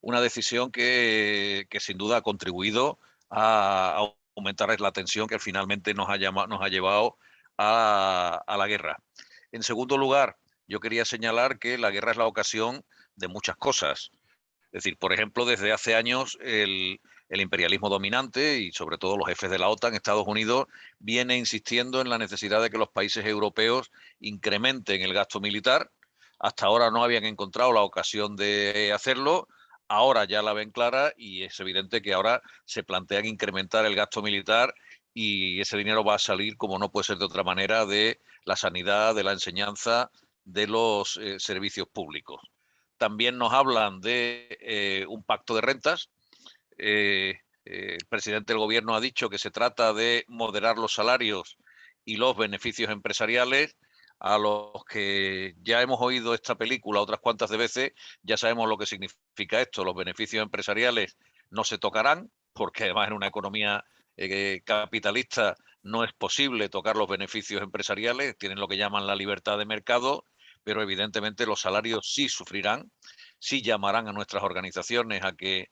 una decisión que sin duda ha contribuido a aumentar la tensión que finalmente nos ha llevado a la guerra. En segundo lugar, yo quería señalar que la guerra es la ocasión de muchas cosas. Es decir, por ejemplo, desde hace años el imperialismo dominante y sobre todo los jefes de la OTAN, Estados Unidos, viene insistiendo en la necesidad de que los países europeos incrementen el gasto militar. Hasta ahora no habían encontrado la ocasión de hacerlo. Ahora ya la ven clara y es evidente que ahora se plantean incrementar el gasto militar y ese dinero va a salir, como no puede ser de otra manera, de la sanidad, de la enseñanza, de los servicios públicos. También nos hablan de un pacto de rentas. El presidente del gobierno ha dicho que se trata de moderar los salarios y los beneficios empresariales. A los que ya hemos oído esta película otras cuantas de veces, ya sabemos lo que significa esto. Los beneficios empresariales no se tocarán, porque además en una economía capitalista no es posible tocar los beneficios empresariales, tienen lo que llaman la libertad de mercado, pero evidentemente los salarios sí sufrirán, sí llamarán a nuestras organizaciones a que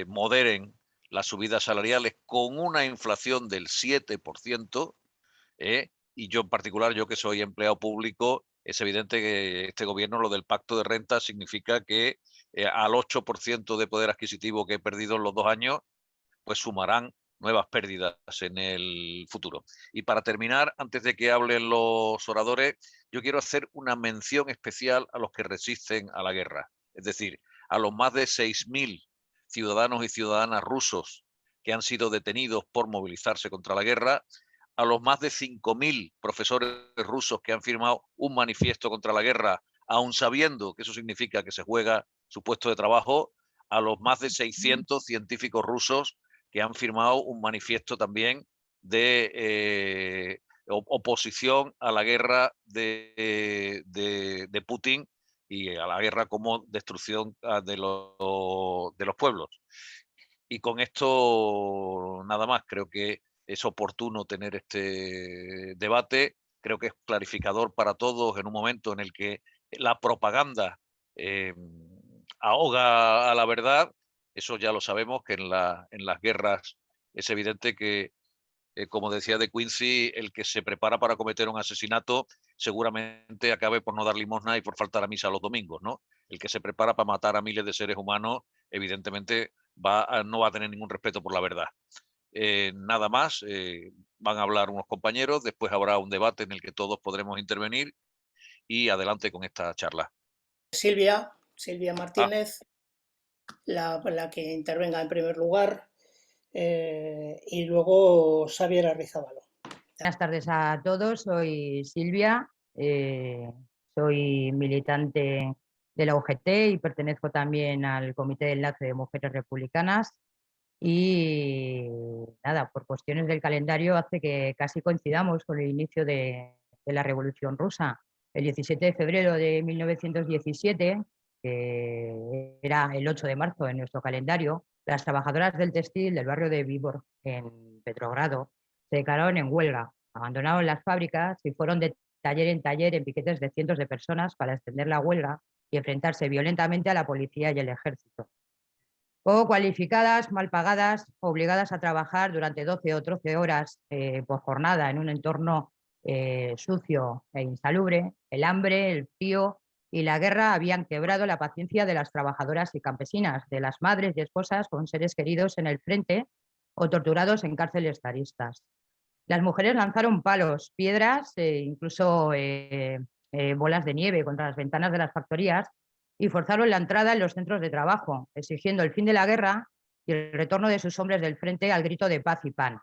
moderen las subidas salariales con una inflación del 7%, y yo en particular, yo que soy empleado público, es evidente que este gobierno, lo del pacto de renta, significa que al 8% de poder adquisitivo que he perdido en los 2 años, pues sumarán nuevas pérdidas en el futuro. Y para terminar, antes de que hablen los oradores, yo quiero hacer una mención especial a los que resisten a la guerra, es decir, a los más de 6.000 ciudadanos y ciudadanas rusos que han sido detenidos por movilizarse contra la guerra, a los más de 5.000 profesores rusos que han firmado un manifiesto contra la guerra, aun sabiendo que eso significa que se juega su puesto de trabajo, a los más de 600 científicos rusos que han firmado un manifiesto también de oposición a la guerra de Putin y a la guerra como destrucción de los pueblos. Y con esto nada más, creo que es oportuno tener este debate, creo que es clarificador para todos en un momento en el que la propaganda eh, ahoga a la verdad. Eso ya lo sabemos, que en las guerras es evidente que, como decía De Quincy, el que se prepara para cometer un asesinato seguramente acabe por no dar limosna y por faltar a misa los domingos, ¿no? El que se prepara para matar a miles de seres humanos, evidentemente no va a tener ningún respeto por la verdad. Nada más, van a hablar unos compañeros, después habrá un debate en el que todos podremos intervenir y adelante con esta charla. Silvia Ah, Martínez, la que intervenga en primer lugar, y luego Xavier Arrizabalo. Buenas tardes a todos, soy Silvia, soy militante de la UGT y pertenezco también al Comité de Enlace de Mujeres Republicanas y nada, por cuestiones del calendario hace que casi coincidamos con el inicio de la Revolución Rusa. El 17 de febrero de 1917, que era el 8 de marzo en nuestro calendario, las trabajadoras del textil del barrio de Vybor, en Petrogrado, se declararon en huelga, abandonaron las fábricas y fueron de taller en taller en piquetes de cientos de personas para extender la huelga y enfrentarse violentamente a la policía y el ejército. Poco cualificadas, mal pagadas, obligadas a trabajar durante 12 o 13 horas por jornada en un entorno sucio e insalubre, el hambre, el frío y la guerra habían quebrado la paciencia de las trabajadoras y campesinas, de las madres y esposas con seres queridos en el frente o torturados en cárceles zaristas. Las mujeres lanzaron palos, piedras, incluso bolas de nieve contra las ventanas de las factorías y forzaron la entrada en los centros de trabajo, exigiendo el fin de la guerra y el retorno de sus hombres del frente al grito de paz y pan.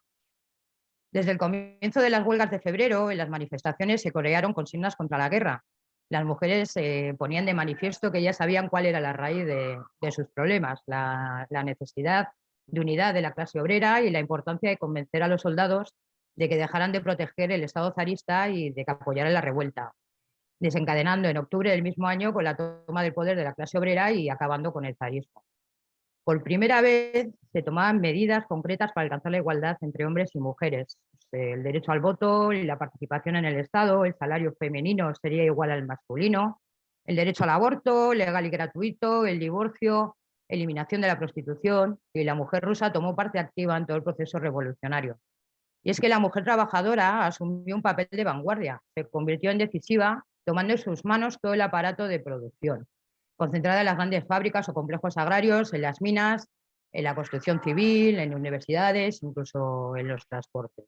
Desde el comienzo de las huelgas de febrero, en las manifestaciones se corearon consignas contra la guerra. Las mujeres ponían de manifiesto que ya sabían cuál era la raíz de sus problemas, la necesidad de unidad de la clase obrera y la importancia de convencer a los soldados de que dejaran de proteger el Estado zarista y de que apoyaran la revuelta, desencadenando en octubre del mismo año con la toma del poder de la clase obrera y acabando con el zarismo. Por primera vez se tomaban medidas concretas para alcanzar la igualdad entre hombres y mujeres. El derecho al voto, la participación en el Estado, el salario femenino sería igual al masculino, el derecho al aborto legal y gratuito, el divorcio, eliminación de la prostitución, y la mujer rusa tomó parte activa en todo el proceso revolucionario. Y es que la mujer trabajadora asumió un papel de vanguardia, se convirtió en decisiva, tomando en sus manos todo el aparato de producción, concentrada en las grandes fábricas o complejos agrarios, en las minas, en la construcción civil, en universidades, incluso en los transportes.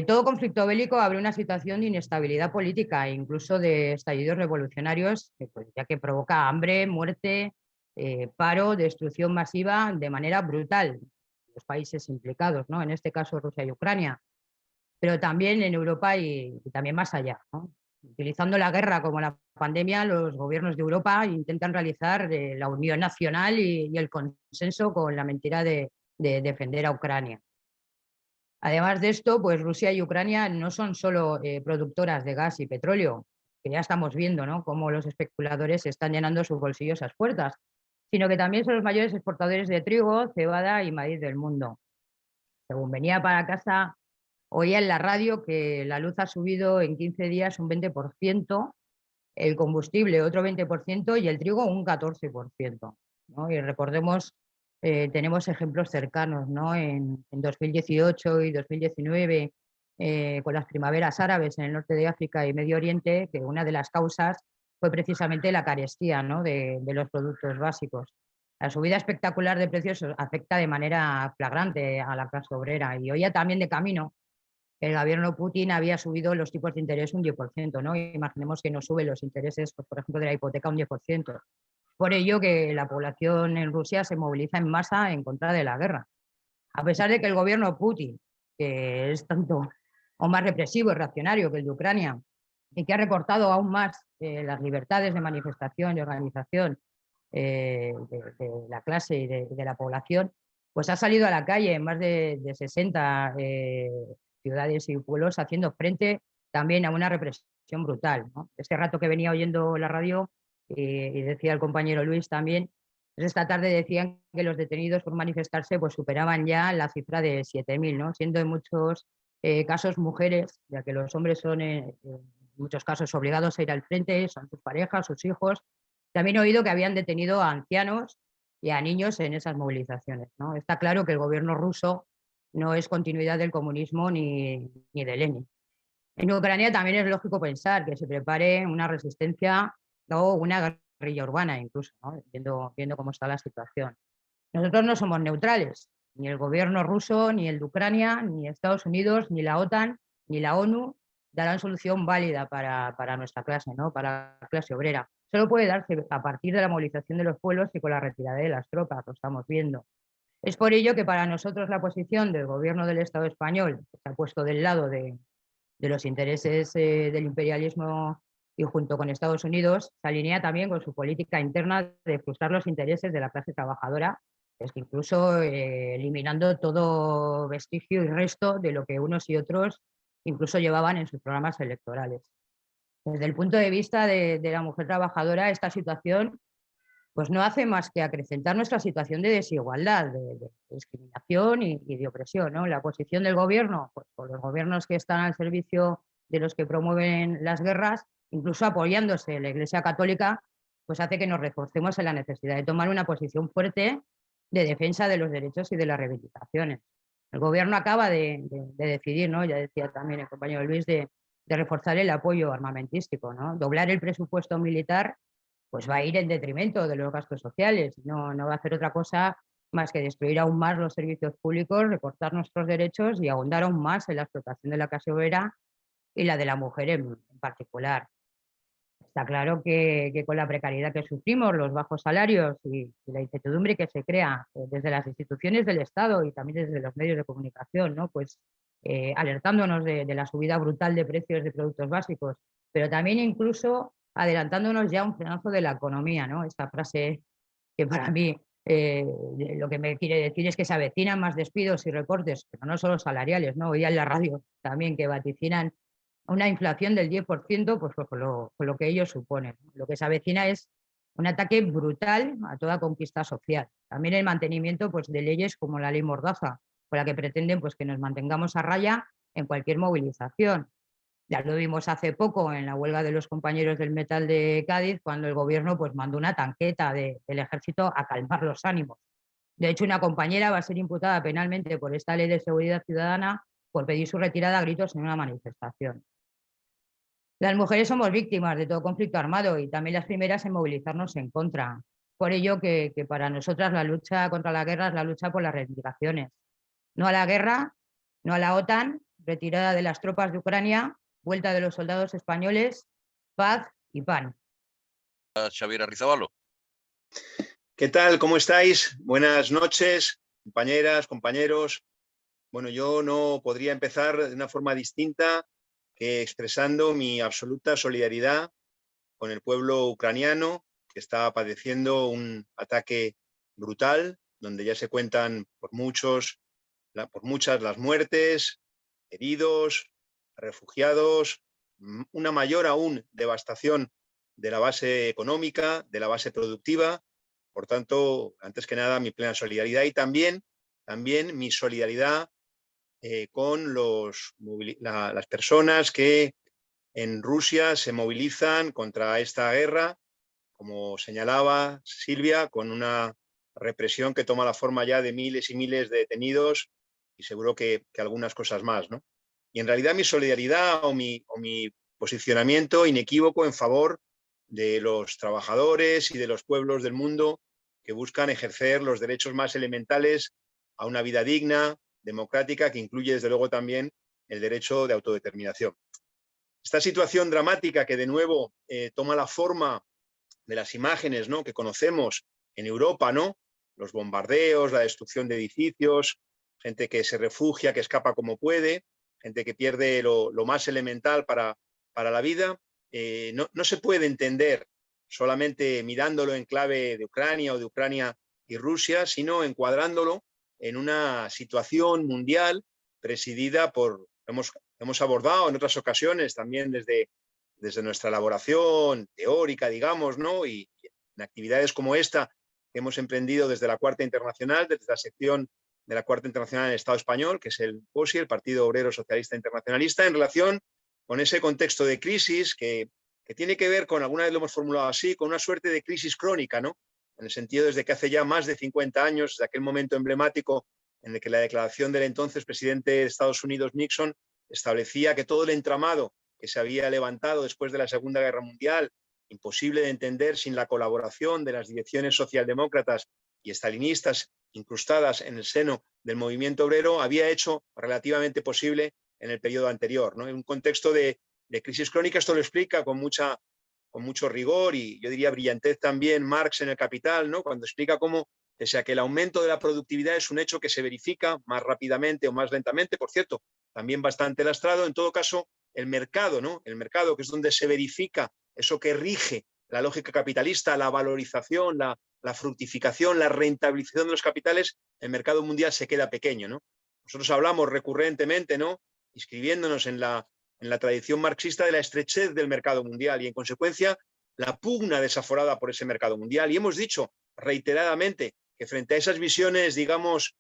Todo conflicto bélico abre una situación de inestabilidad política e incluso de estallidos revolucionarios, pues, ya que provoca hambre, muerte, paro, destrucción masiva de manera brutal en los países implicados, ¿no? En este caso Rusia y Ucrania, pero también en Europa y también más allá, ¿no? Utilizando la guerra como la pandemia, los gobiernos de Europa intentan realizar la unión nacional y el consenso con la mentira de defender a Ucrania. Además de esto, pues Rusia y Ucrania no son solo productoras de gas y petróleo, que ya estamos viendo, ¿no?, cómo los especuladores están llenando sus bolsillos a puertas, sino que también son los mayores exportadores de trigo, cebada y maíz del mundo. Según venía para casa, oía en la radio que la luz ha subido en 15 días un 20%, el combustible otro 20% y el trigo un 14%, ¿no? Y recordemos, tenemos ejemplos cercanos, ¿no? En 2018 y 2019, con las primaveras árabes en el norte de África y Medio Oriente, que una de las causas fue precisamente la carestía, ¿no?, de los productos básicos. La subida espectacular de precios afecta de manera flagrante a la clase obrera. Y oía también de camino, el gobierno Putin había subido los tipos de interés un 10%, ¿no? Imaginemos que no suben los intereses, pues, por ejemplo, de la hipoteca un 10%. Por ello que la población en Rusia se moviliza en masa en contra de la guerra. A pesar de que el gobierno Putin, que es tanto o más represivo y reaccionario que el de Ucrania, y que ha recortado aún más las libertades de manifestación y organización de la clase y de la población, pues ha salido a la calle en más de 60 ciudades y pueblos haciendo frente también a una represión brutal, ¿no? Este rato que venía oyendo la radio y decía el compañero Luis también, pues esta tarde decían que los detenidos por manifestarse pues superaban ya la cifra de 7.000, ¿no?, siendo en muchos casos mujeres, ya que los hombres son en muchos casos obligados a ir al frente, son sus parejas, sus hijos. También he oído que habían detenido a ancianos y a niños en esas movilizaciones, ¿no? Está claro que el gobierno ruso no es continuidad del comunismo ni de Lenin. En Ucrania también es lógico pensar que se prepare una resistencia o una guerrilla urbana incluso, ¿no?, viendo cómo está la situación. Nosotros no somos neutrales, ni el gobierno ruso, ni el de Ucrania, ni Estados Unidos, ni la OTAN, ni la ONU darán solución válida para nuestra clase, ¿no?, para la clase obrera. Solo puede darse a partir de la movilización de los pueblos y con la retirada de las tropas, lo estamos viendo. Es por ello que para nosotros la posición del gobierno del Estado español, que se ha puesto del lado de los intereses del imperialismo y junto con Estados Unidos, se alinea también con su política interna de frustrar los intereses de la clase trabajadora, es que incluso eliminando todo vestigio y resto de lo que unos y otros incluso llevaban en sus programas electorales. Desde el punto de vista de la mujer trabajadora, esta situación pues no hace más que acrecentar nuestra situación de desigualdad, de discriminación y de opresión, ¿no? La posición del gobierno, pues con los gobiernos que están al servicio de los que promueven las guerras, incluso apoyándose en la Iglesia Católica, pues hace que nos reforcemos en la necesidad de tomar una posición fuerte de defensa de los derechos y de las reivindicaciones. El gobierno acaba de decidir, ¿no?, ya decía también el compañero Luis, de reforzar el apoyo armamentístico, ¿no? Doblar el presupuesto militar pues va a ir en detrimento de los gastos sociales, no va a hacer otra cosa más que destruir aún más los servicios públicos, recortar nuestros derechos y ahondar aún más en la explotación de la clase obrera y la de la mujer en particular. Está claro que con la precariedad que sufrimos, los bajos salarios y la incertidumbre que se crea desde las instituciones del Estado y también desde los medios de comunicación, ¿no?, pues alertándonos de la subida brutal de precios de productos básicos, pero también incluso adelantándonos ya a un frenazo de la economía, ¿no? Esta frase que para mí lo que me quiere decir es que se avecinan más despidos y recortes, pero no solo salariales, ¿no? Oía en la radio también que vaticinan una inflación del 10%, pues con lo que ellos suponen. Lo que se avecina es un ataque brutal a toda conquista social. También el mantenimiento, pues, de leyes como la ley Mordaza, con la que pretenden, pues, que nos mantengamos a raya en cualquier movilización. Ya lo vimos hace poco en la huelga de los compañeros del metal de Cádiz, cuando el gobierno pues, mandó una tanqueta del ejército a calmar los ánimos. De hecho, una compañera va a ser imputada penalmente por esta ley de seguridad ciudadana por pedir su retirada a gritos en una manifestación. Las mujeres somos víctimas de todo conflicto armado y también las primeras en movilizarnos en contra. Por ello que para nosotras la lucha contra la guerra es la lucha por las reivindicaciones. No a la guerra, no a la OTAN, retirada de las tropas de Ucrania, vuelta de los soldados españoles, paz y pan. Xavier Arrizabalo. ¿Qué tal? ¿Cómo estáis? Buenas noches, compañeras, compañeros. Bueno, yo no podría empezar de una forma distinta que expresando mi absoluta solidaridad con el pueblo ucraniano que está padeciendo un ataque brutal, donde ya se cuentan por muchas las muertes, heridos, refugiados, una mayor aún devastación de la base económica, de la base productiva. Por tanto, antes que nada, mi plena solidaridad y también mi solidaridad con las personas que en Rusia se movilizan contra esta guerra, como señalaba Silvia, con una represión que toma la forma ya de miles y miles de detenidos y seguro que algunas cosas más, ¿no? Y en realidad mi solidaridad o mi posicionamiento inequívoco en favor de los trabajadores y de los pueblos del mundo que buscan ejercer los derechos más elementales a una vida digna, democrática, que incluye desde luego también el derecho de autodeterminación. Esta situación dramática que de nuevo toma la forma de las imágenes, ¿no?, que conocemos en Europa, ¿no?, los bombardeos, la destrucción de edificios, gente que se refugia, que escapa como puede, gente que pierde lo más elemental para la vida, no se puede entender solamente mirándolo en clave de Ucrania o de Ucrania y Rusia, sino encuadrándolo en una situación mundial presidida por, hemos abordado en otras ocasiones también desde nuestra elaboración teórica, digamos, ¿no?, y en actividades como esta que hemos emprendido desde la Cuarta Internacional, desde la sección de la Cuarta Internacional del Estado Español, que es el POSI, el Partido Obrero Socialista Internacionalista, en relación con ese contexto de crisis que tiene que ver con, alguna vez lo hemos formulado así, con una suerte de crisis crónica, ¿no?, en el sentido desde que hace ya más de 50 años, desde aquel momento emblemático en el que la declaración del entonces presidente de Estados Unidos, Nixon, establecía que todo el entramado que se había levantado después de la Segunda Guerra Mundial, imposible de entender sin la colaboración de las direcciones socialdemócratas y estalinistas incrustadas en el seno del movimiento obrero, había hecho relativamente posible en el periodo anterior, ¿no? En un contexto de crisis crónica, esto lo explica con mucho rigor y yo diría brillantez también Marx en El Capital, ¿no?, cuando explica cómo, pese a que el aumento de la productividad es un hecho que se verifica más rápidamente o más lentamente, por cierto, también bastante lastrado, en todo caso, el mercado, ¿no?, el mercado, que es donde se verifica eso que rige la lógica capitalista, la valorización, la fructificación, la rentabilización de los capitales, el mercado mundial se queda pequeño, ¿no? Nosotros hablamos recurrentemente, ¿no?, inscribiéndonos en la tradición marxista de la estrechez del mercado mundial y, en consecuencia, la pugna desaforada por ese mercado mundial. Y hemos dicho reiteradamente que frente a esas visiones, digamos,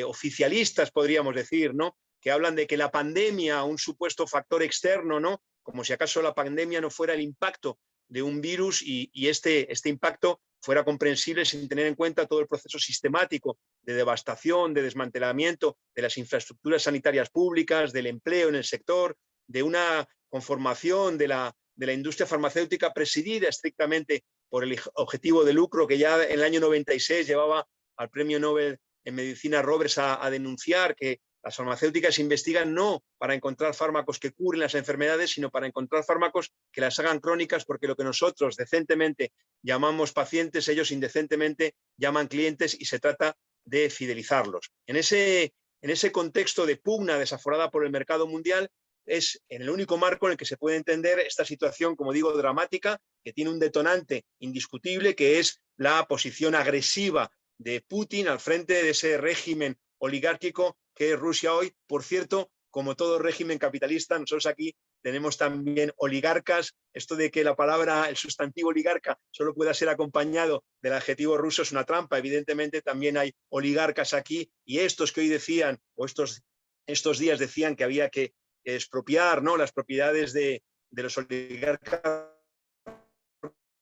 oficialistas, podríamos decir, ¿no?, que hablan de que la pandemia, un supuesto factor externo, ¿no?, como si acaso la pandemia no fuera el impacto de un virus y este impacto fuera comprensible sin tener en cuenta todo el proceso sistemático de devastación, de desmantelamiento de las infraestructuras sanitarias públicas, del empleo en el sector, de una conformación de la industria farmacéutica presidida estrictamente por el objetivo de lucro, que ya en el año 96 llevaba al premio Nobel en Medicina Roberts a denunciar que las farmacéuticas investigan no para encontrar fármacos que curen las enfermedades, sino para encontrar fármacos que las hagan crónicas, porque lo que nosotros decentemente llamamos pacientes, ellos indecentemente llaman clientes, y se trata de fidelizarlos. En ese contexto de pugna desaforada por el mercado mundial, es en el único marco en el que se puede entender esta situación, como digo, dramática, que tiene un detonante indiscutible, que es la posición agresiva de Putin al frente de ese régimen oligárquico que es Rusia hoy. Por cierto, como todo régimen capitalista, nosotros aquí tenemos también oligarcas. Esto de que la palabra, el sustantivo oligarca, solo pueda ser acompañado del adjetivo ruso es una trampa. Evidentemente también hay oligarcas aquí, y estos que hoy decían, o estos días decían que había que expropiar, ¿no?, las propiedades de los oligarcas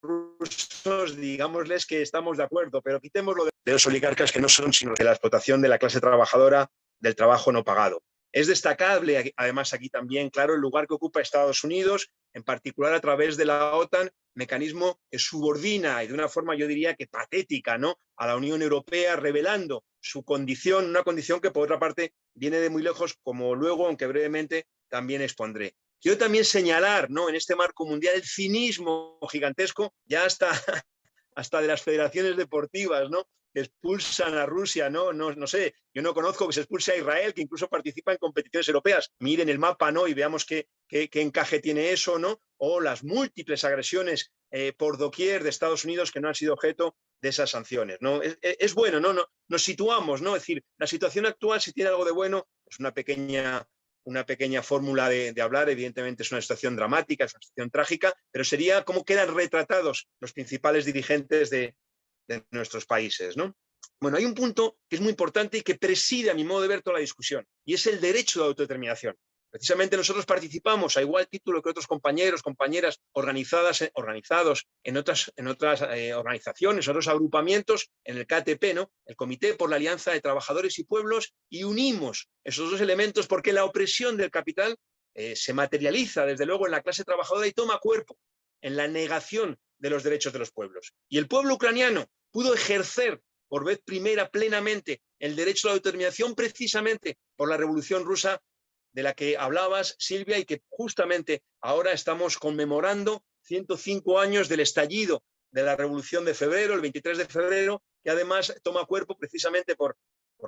rusos, digámosles que estamos de acuerdo, pero quitemos lo de los oligarcas, que no son sino de la explotación de la clase trabajadora, del trabajo no pagado. Es destacable, además, aquí también, claro, el lugar que ocupa Estados Unidos, en particular a través de la OTAN, mecanismo que subordina y de una forma, yo diría que patética, ¿no?, a la Unión Europea, revelando su condición, una condición que por otra parte viene de muy lejos, como luego, aunque brevemente, también expondré. Quiero también señalar, ¿no?, en este marco mundial, el cinismo gigantesco, ya hasta de las federaciones deportivas, ¿no?, que expulsan a Rusia, no sé, yo no conozco que se expulse a Israel, que incluso participa en competiciones europeas. Miren el mapa, ¿no?, y veamos qué encaje tiene eso, ¿no? O las múltiples agresiones por doquier de Estados Unidos que no han sido objeto de esas sanciones, ¿no? Es bueno, ¿no? Nos situamos, ¿no? Es decir, la situación actual, si tiene algo de bueno, es una pequeña fórmula de hablar. Evidentemente es una situación dramática, es una situación trágica, pero sería cómo quedan retratados los principales dirigentes de nuestros países, ¿no? Bueno, hay un punto que es muy importante y que preside, a mi modo de ver, toda la discusión, y es el derecho de autodeterminación. Precisamente nosotros participamos a igual título que otros compañeros, compañeras organizados en otras organizaciones, otros agrupamientos, en el KTP, ¿no?, el Comité por la Alianza de Trabajadores y Pueblos, y unimos esos dos elementos porque la opresión del capital se materializa, desde luego, en la clase trabajadora y toma cuerpo en la negación de los derechos de los pueblos. Y el pueblo ucraniano pudo ejercer por vez primera plenamente el derecho a la autodeterminación precisamente por la Revolución Rusa de la que hablabas, Silvia, y que justamente ahora estamos conmemorando 105 años del estallido de la Revolución de febrero, el 23 de febrero, que además toma cuerpo precisamente por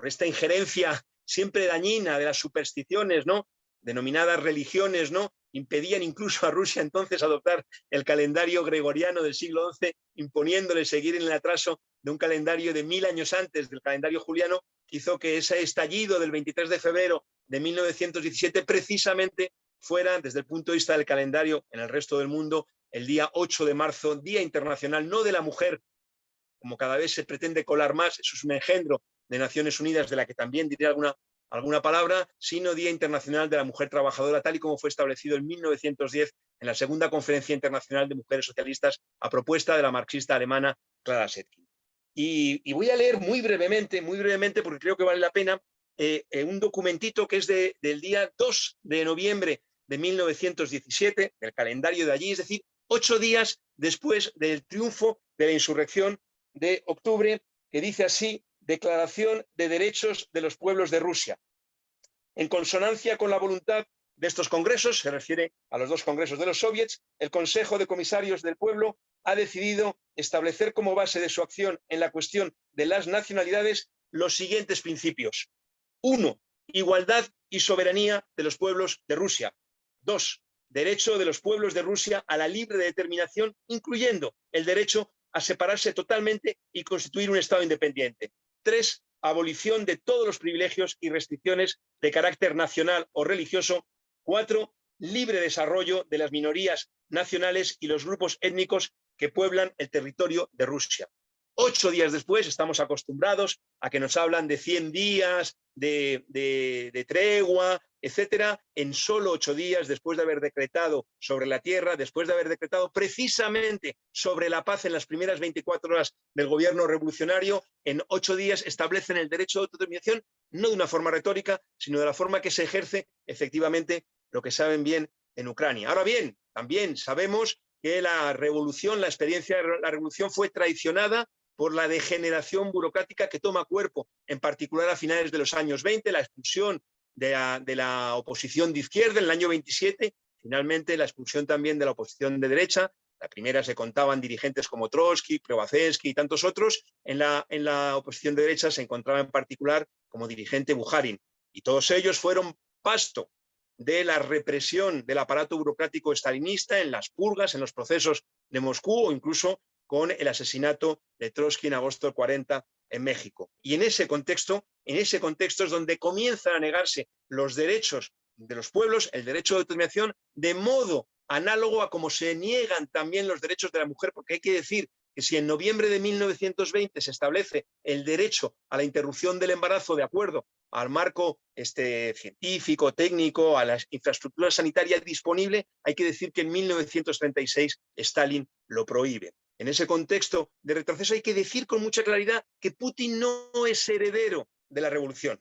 esta injerencia siempre dañina de las supersticiones, ¿no?, denominadas religiones, ¿no?, impedían incluso a Rusia entonces adoptar el calendario gregoriano del siglo XI, imponiéndole seguir en el atraso de un calendario de 1000 años antes del calendario juliano, que hizo que ese estallido del 23 de febrero de 1917 precisamente fuera, desde el punto de vista del calendario en el resto del mundo, el día 8 de marzo, Día Internacional, no de la Mujer, como cada vez se pretende colar más, eso es un engendro de Naciones Unidas, de la que también diré alguna palabra, sino Día Internacional de la Mujer Trabajadora, tal y como fue establecido en 1910 en la Segunda Conferencia Internacional de Mujeres Socialistas, a propuesta de la marxista alemana Clara Zetkin. Y voy a leer muy brevemente, porque creo que vale la pena, un documentito que es del día 2 de noviembre de 1917, del calendario de allí, es decir, 8 días después del triunfo de la insurrección de octubre, que dice así: Declaración de Derechos de los Pueblos de Rusia. En consonancia con la voluntad de estos congresos, se refiere a los dos congresos de los soviets, el Consejo de Comisarios del Pueblo ha decidido establecer como base de su acción en la cuestión de las nacionalidades los siguientes principios. 1. Igualdad y soberanía de los pueblos de Rusia. 2. Derecho de los pueblos de Rusia a la libre determinación, incluyendo el derecho a separarse totalmente y constituir un Estado independiente. 3. Abolición de todos los privilegios y restricciones de carácter nacional o religioso. 4. Libre desarrollo de las minorías nacionales y los grupos étnicos que pueblan el territorio de Rusia. 8 días después estamos acostumbrados a que nos hablan de 100 días, de tregua, etcétera. En solo 8 días, después de haber decretado sobre la tierra, después de haber decretado precisamente sobre la paz en las primeras 24 horas del gobierno revolucionario, en 8 días establecen el derecho de autodeterminación, no de una forma retórica, sino de la forma que se ejerce efectivamente, lo que saben bien, en Ucrania. Ahora bien, también sabemos que la revolución, la experiencia de la revolución fue traicionada por la degeneración burocrática que toma cuerpo, en particular a finales de los años 20, la expulsión de la oposición de izquierda en el año 27, finalmente la expulsión también de la oposición de derecha. La primera se contaban dirigentes como Trotsky, Preobrazhensky y tantos otros. En la oposición de derecha se encontraba en particular como dirigente Bukharin. Y todos ellos fueron pasto de la represión del aparato burocrático estalinista en las purgas, en los procesos de Moscú o incluso con el asesinato de Trotsky en agosto del 40 en México. Y en ese contexto es donde comienzan a negarse los derechos de los pueblos, el derecho de determinación, de modo análogo a cómo se niegan también los derechos de la mujer, porque hay que decir que si en noviembre de 1920 se establece el derecho a la interrupción del embarazo de acuerdo al marco científico, técnico, a la infraestructura sanitaria disponible, hay que decir que en 1936 Stalin lo prohíbe. En ese contexto de retroceso hay que decir con mucha claridad que Putin no es heredero de la revolución,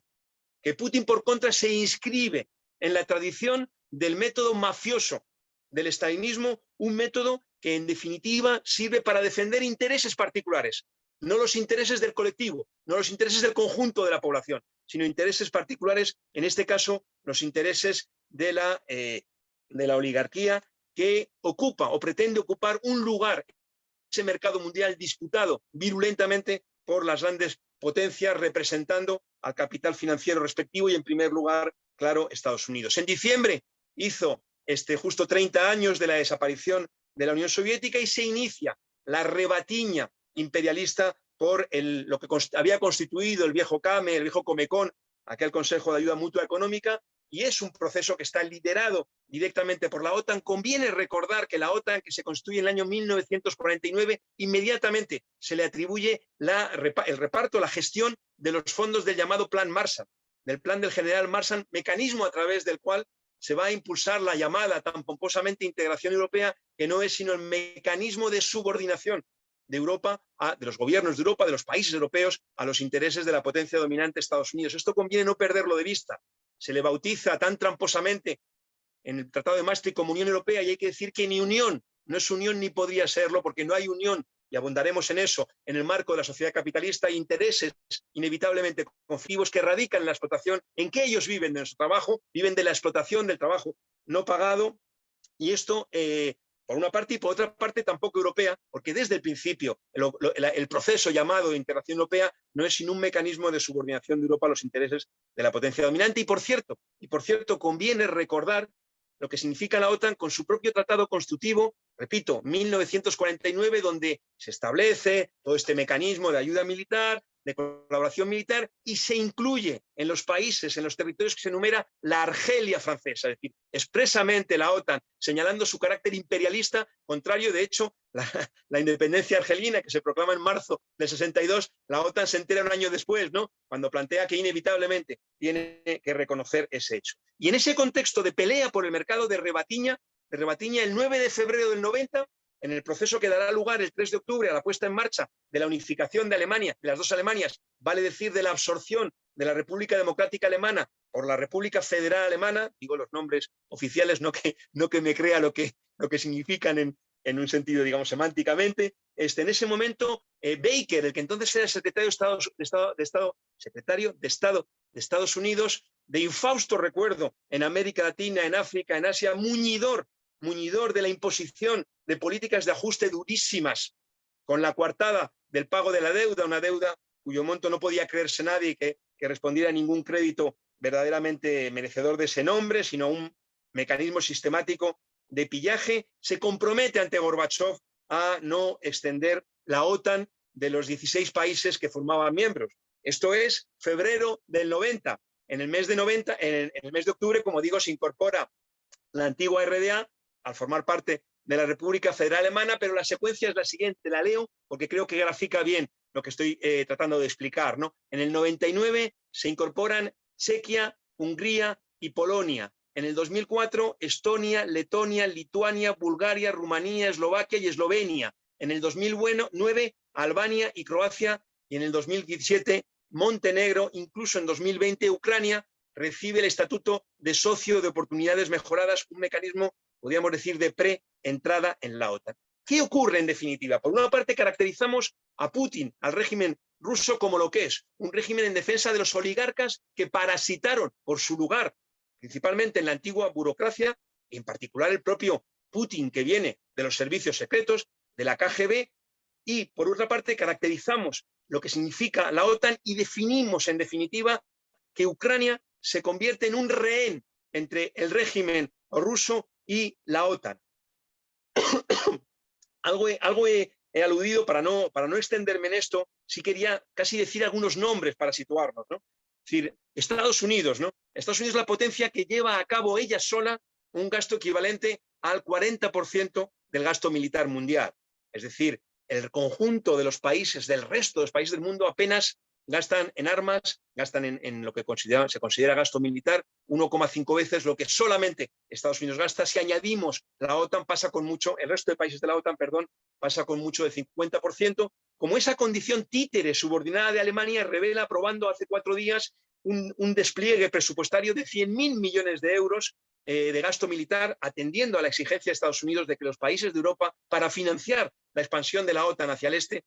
que Putin por contra se inscribe en la tradición del método mafioso del estalinismo, un método que en definitiva sirve para defender intereses particulares, no los intereses del colectivo, no los intereses del conjunto de la población, sino intereses particulares, en este caso los intereses de la oligarquía que ocupa o pretende ocupar un lugar en ese mercado mundial disputado virulentamente por las grandes potencias representando al capital financiero respectivo y en primer lugar, claro, Estados Unidos. En diciembre hizo justo 30 años de la desaparición de la Unión Soviética y se inicia la rebatiña imperialista por lo que había constituido el viejo CAME, el viejo Comecon, aquel Consejo de Ayuda Mutua Económica, y es un proceso que está liderado directamente por la OTAN. Conviene recordar que la OTAN, que se constituye en el año 1949, inmediatamente se le atribuye el reparto, la gestión de los fondos del llamado Plan Marshall, del plan del general Marshall, mecanismo a través del cual se va a impulsar la llamada tan pomposamente integración europea, que no es sino el mecanismo de subordinación de Europa, de los gobiernos de Europa, de los países europeos, a los intereses de la potencia dominante Estados Unidos. Esto conviene no perderlo de vista. Se le bautiza tan tramposamente en el Tratado de Maastricht como Unión Europea y hay que decir que ni unión, no es unión ni podría serlo, porque no hay unión, y abundaremos en eso, en el marco de la sociedad capitalista, hay intereses inevitablemente conflictivos que radican en la explotación, en que ellos viven de su trabajo, viven de la explotación del trabajo no pagado, y esto por una parte, y por otra parte tampoco europea, porque desde el principio el proceso llamado de integración europea no es sino un mecanismo de subordinación de Europa a los intereses de la potencia dominante. Y por cierto, conviene recordar lo que significa la OTAN con su propio tratado constitutivo, repito, 1949, donde se establece todo este mecanismo de ayuda militar, de colaboración militar, y se incluye en los países, en los territorios que se enumera, la Argelia francesa, es decir, expresamente la OTAN, señalando su carácter imperialista, contrario, de hecho, la independencia argelina, que se proclama en marzo del 62, la OTAN se entera un año después, ¿no?, cuando plantea que inevitablemente tiene que reconocer ese hecho. Y en ese contexto de pelea por el mercado de rebatiña, el 9 de febrero del 90, en el proceso que dará lugar el 3 de octubre a la puesta en marcha de la unificación de Alemania, de las dos Alemanias, vale decir de la absorción de la República Democrática Alemana por la República Federal Alemana, digo los nombres oficiales, no que me crea lo que significan en un sentido, digamos, semánticamente. En ese momento, Baker, el que entonces era el secretario de Estado de Estados Unidos, de infausto recuerdo en América Latina, en África, en Asia, muñidor de la imposición de políticas de ajuste durísimas, con la coartada del pago de la deuda, una deuda cuyo monto no podía creerse nadie que respondiera a ningún crédito verdaderamente merecedor de ese nombre, sino un mecanismo sistemático de pillaje, se compromete ante Gorbachov a no extender la OTAN de los 16 países que formaban miembros. Esto es febrero del 90. En el mes de octubre, como digo, se incorpora la antigua RDA al formar parte de la República Federal Alemana, pero la secuencia es la siguiente, la leo porque creo que grafica bien lo que estoy tratando de explicar, ¿no? En el 99 se incorporan Chequia, Hungría y Polonia. En el 2004, Estonia, Letonia, Lituania, Bulgaria, Rumanía, Eslovaquia y Eslovenia. En el 2009, Albania y Croacia. Y en el 2017, Montenegro. Incluso en 2020, Ucrania recibe el estatuto de socio de oportunidades mejoradas, un mecanismo, podríamos decir, de pre-entrada en la OTAN. ¿Qué ocurre en definitiva? Por una parte, caracterizamos a Putin, al régimen ruso, como lo que es, un régimen en defensa de los oligarcas que parasitaron por su lugar, principalmente en la antigua burocracia, y en particular el propio Putin, que viene de los servicios secretos, de la KGB, y por otra parte caracterizamos lo que significa la OTAN y definimos en definitiva que Ucrania se convierte en un rehén entre el régimen ruso y la OTAN. Algo he aludido para no extenderme en esto, sí quería casi decir algunos nombres para situarnos, ¿no? Es decir, Estados Unidos, ¿no? Estados Unidos es la potencia que lleva a cabo ella sola un gasto equivalente al 40% del gasto militar mundial. Es decir, el conjunto de los países, del resto de los países del mundo, apenas gastan en armas, gastan en lo que se considera gasto militar, 1,5 veces lo que solamente Estados Unidos gasta. Si añadimos la OTAN, pasa con mucho, el resto de países de la OTAN, perdón, pasa con mucho del 50%, como esa condición títere subordinada de Alemania revela, aprobando hace 4 días un despliegue presupuestario de 100.000 millones de euros de gasto militar, atendiendo a la exigencia de Estados Unidos de que los países de Europa, para financiar la expansión de la OTAN hacia el este,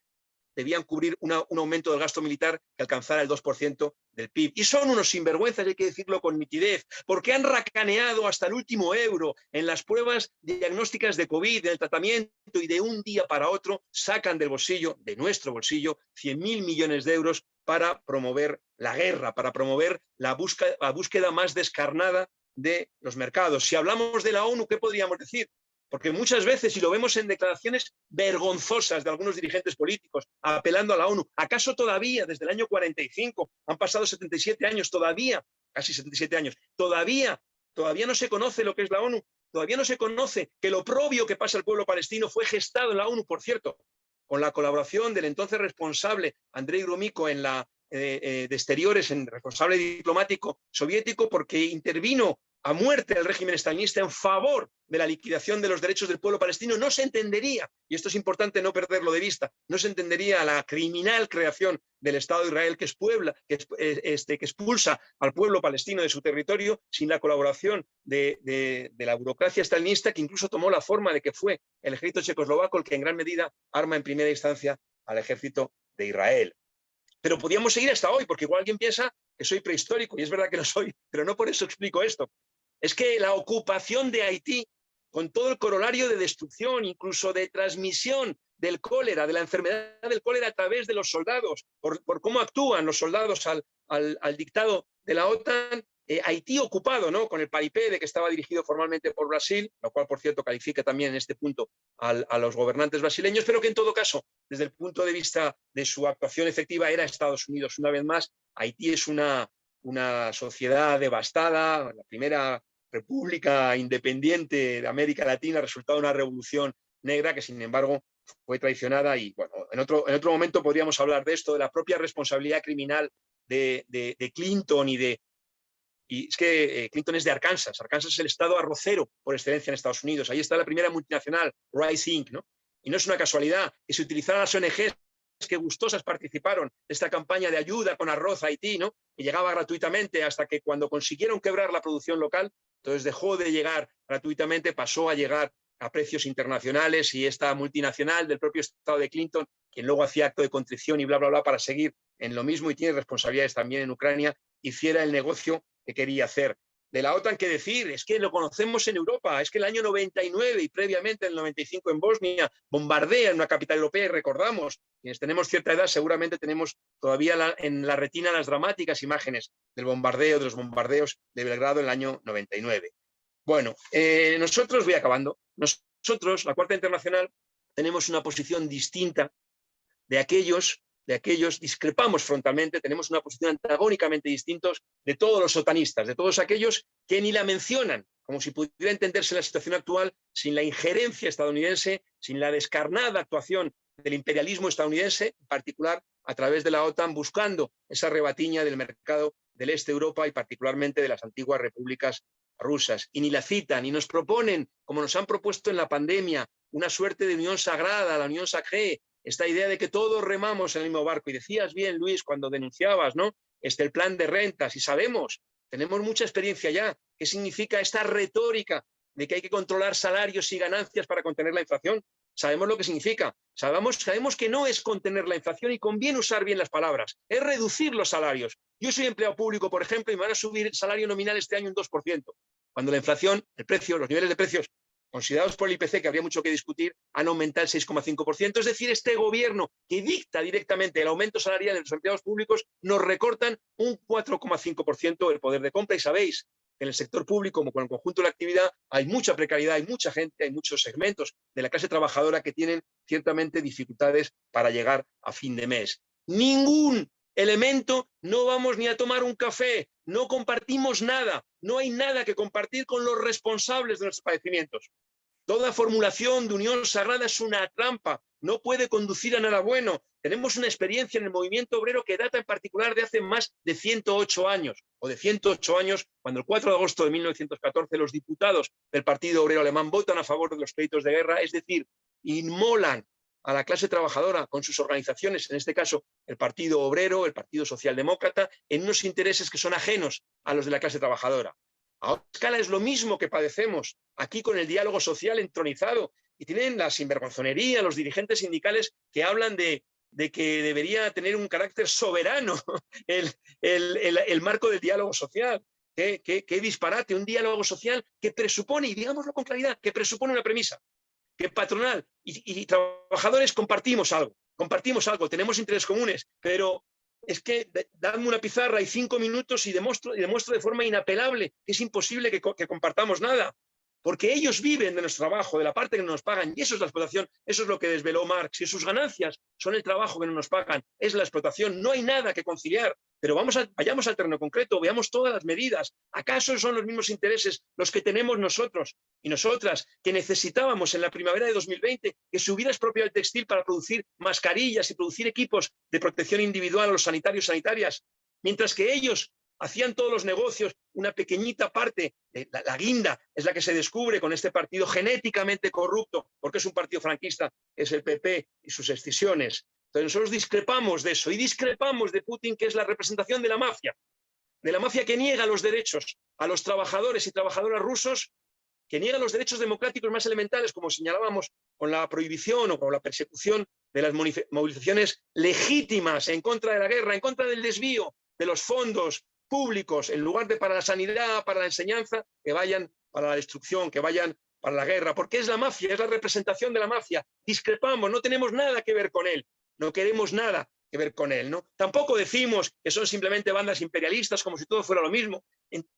debían cubrir un aumento del gasto militar que alcanzara el 2% del PIB. Y son unos sinvergüenzas, hay que decirlo con nitidez, porque han racaneado hasta el último euro en las pruebas diagnósticas de COVID, en el tratamiento, y de un día para otro sacan del bolsillo, de nuestro bolsillo, 100.000 millones de euros para promover la guerra, para promover la búsqueda más descarnada de los mercados. Si hablamos de la ONU, ¿qué podríamos decir? Porque muchas veces, y lo vemos en declaraciones vergonzosas de algunos dirigentes políticos, apelando a la ONU, ¿acaso todavía, desde el año 45, han pasado 77 años, todavía, casi 77 años, todavía no se conoce lo que es la ONU? Todavía no se conoce que lo oprobio que pasa al pueblo palestino fue gestado en la ONU, por cierto, con la colaboración del entonces responsable Andrei Gromyko en la de Exteriores, en responsable diplomático soviético, porque intervino a muerte el régimen estalinista en favor de la liquidación de los derechos del pueblo palestino. No se entendería, y esto es importante no perderlo de vista, no se entendería la criminal creación del Estado de Israel que expulsa al pueblo palestino de su territorio sin la colaboración de la burocracia estalinista, que incluso tomó la forma de que fue el ejército checoslovaco el que en gran medida arma en primera instancia al ejército de Israel. Pero podíamos seguir hasta hoy, porque igual alguien piensa que soy prehistórico, y es verdad que lo soy, pero no por eso explico esto. Es que la ocupación de Haití, con todo el corolario de destrucción, incluso de transmisión del cólera, de la enfermedad del cólera a través de los soldados, por cómo actúan los soldados al dictado de la OTAN, Haití ocupado, ¿no?, con el paripé de que estaba dirigido formalmente por Brasil, lo cual, por cierto, califica también en este punto a los gobernantes brasileños, pero que en todo caso, desde el punto de vista de su actuación efectiva, era Estados Unidos. Una vez más, Haití es una sociedad devastada, la primera república independiente de América Latina, resultado de una revolución negra que, sin embargo, fue traicionada. Y bueno, en otro momento podríamos hablar de esto, de la propia responsabilidad criminal de Clinton y es que Clinton es de Arkansas. Arkansas es el estado arrocero por excelencia en Estados Unidos. Ahí está la primera multinacional, Rice Inc., ¿no? Y no es una casualidad que se utilizaran las ONGs que gustosas participaron de esta campaña de ayuda con arroz a Haití, ¿no?, que llegaba gratuitamente, hasta que cuando consiguieron quebrar la producción local, entonces dejó de llegar gratuitamente, pasó a llegar a precios internacionales, y esta multinacional del propio estado de Clinton, quien luego hacía acto de contrición y bla, bla, bla, para seguir en lo mismo, y tiene responsabilidades también en Ucrania, hiciera el negocio que quería hacer. De la OTAN, ¿qué decir? Es que lo conocemos en Europa, es que el año 99 y previamente en el 95 en Bosnia bombardea en una capital europea, y recordamos, quienes tenemos cierta edad seguramente tenemos todavía en la retina las dramáticas imágenes de los bombardeos de Belgrado en el año 99. Bueno, nosotros, voy acabando, nosotros, la Cuarta Internacional, tenemos una posición distinta de aquellos, discrepamos frontalmente, tenemos una posición antagónicamente distintos de todos los otanistas, de todos aquellos que ni la mencionan, como si pudiera entenderse la situación actual sin la injerencia estadounidense, sin la descarnada actuación del imperialismo estadounidense, en particular a través de la OTAN, buscando esa rebatiña del mercado del este de Europa y particularmente de las antiguas repúblicas rusas. Y ni la citan, ni nos proponen, como nos han propuesto en la pandemia, una suerte de unión sagrada, la unión sacrée, esta idea de que todos remamos en el mismo barco. Y decías bien, Luis, cuando denunciabas, ¿no?, el plan de rentas, y sabemos, tenemos mucha experiencia ya, qué significa esta retórica de que hay que controlar salarios y ganancias para contener la inflación. Sabemos lo que significa, sabemos que no es contener la inflación, y conviene usar bien las palabras, es reducir los salarios. Yo soy empleado público, por ejemplo, y me van a subir el salario nominal este año un 2%, cuando la inflación, el precio, los niveles de precios considerados por el IPC, que habría mucho que discutir, han aumentado el 6,5%. Es decir, este gobierno que dicta directamente el aumento salarial de los empleados públicos, nos recortan un 4,5% el poder de compra. Y sabéis que en el sector público, como con el conjunto de la actividad, hay mucha precariedad, hay mucha gente, hay muchos segmentos de la clase trabajadora que tienen ciertamente dificultades para llegar a fin de mes. Ningún elemento, no vamos ni a tomar un café, no compartimos nada, no hay nada que compartir con los responsables de nuestros padecimientos. Toda formulación de unión sagrada es una trampa, no puede conducir a nada bueno. Tenemos una experiencia en el movimiento obrero que data en particular de hace más de 108 años, o de 108 años, cuando el 4 de agosto de 1914 los diputados del Partido Obrero Alemán votan a favor de los créditos de guerra, es decir, inmolan a la clase trabajadora con sus organizaciones, en este caso el Partido Obrero, el Partido Socialdemócrata, en unos intereses que son ajenos a los de la clase trabajadora. A otra escala es lo mismo que padecemos aquí con el diálogo social entronizado, y tienen la sinvergonzonería los dirigentes sindicales que hablan de que debería tener un carácter soberano el marco del diálogo social. Qué disparate, un diálogo social que presupone, y digámoslo con claridad, que presupone una premisa, que patronal y trabajadores compartimos algo, tenemos intereses comunes, pero es que dadme una pizarra y 5 minutos y demuestro de forma inapelable que es imposible que compartamos nada. Porque ellos viven de nuestro trabajo, de la parte que no nos pagan, y eso es la explotación, eso es lo que desveló Marx, y sus ganancias son el trabajo que no nos pagan, es la explotación, no hay nada que conciliar, pero vayamos al terreno concreto, veamos todas las medidas. ¿Acaso son los mismos intereses los que tenemos nosotros y nosotras, que necesitábamos en la primavera de 2020 que se hubiera expropiado el textil para producir mascarillas y producir equipos de protección individual a los sanitarios y sanitarias, mientras que ellos hacían todos los negocios, una pequeñita parte, la guinda, es la que se descubre con este partido genéticamente corrupto, porque es un partido franquista, es el PP y sus escisiones. Entonces nosotros discrepamos de eso y discrepamos de Putin, que es la representación de la mafia que niega los derechos a los trabajadores y trabajadoras rusos, que niega los derechos democráticos más elementales, como señalábamos con la prohibición o con la persecución de las movilizaciones legítimas en contra de la guerra, en contra del desvío de los fondos públicos, en lugar de para la sanidad, para la enseñanza, que vayan para la destrucción, que vayan para la guerra, porque es la mafia, es la representación de la mafia. Discrepamos, no tenemos nada que ver con él, no queremos nada que ver con él, ¿no? Tampoco decimos que son simplemente bandas imperialistas, como si todo fuera lo mismo.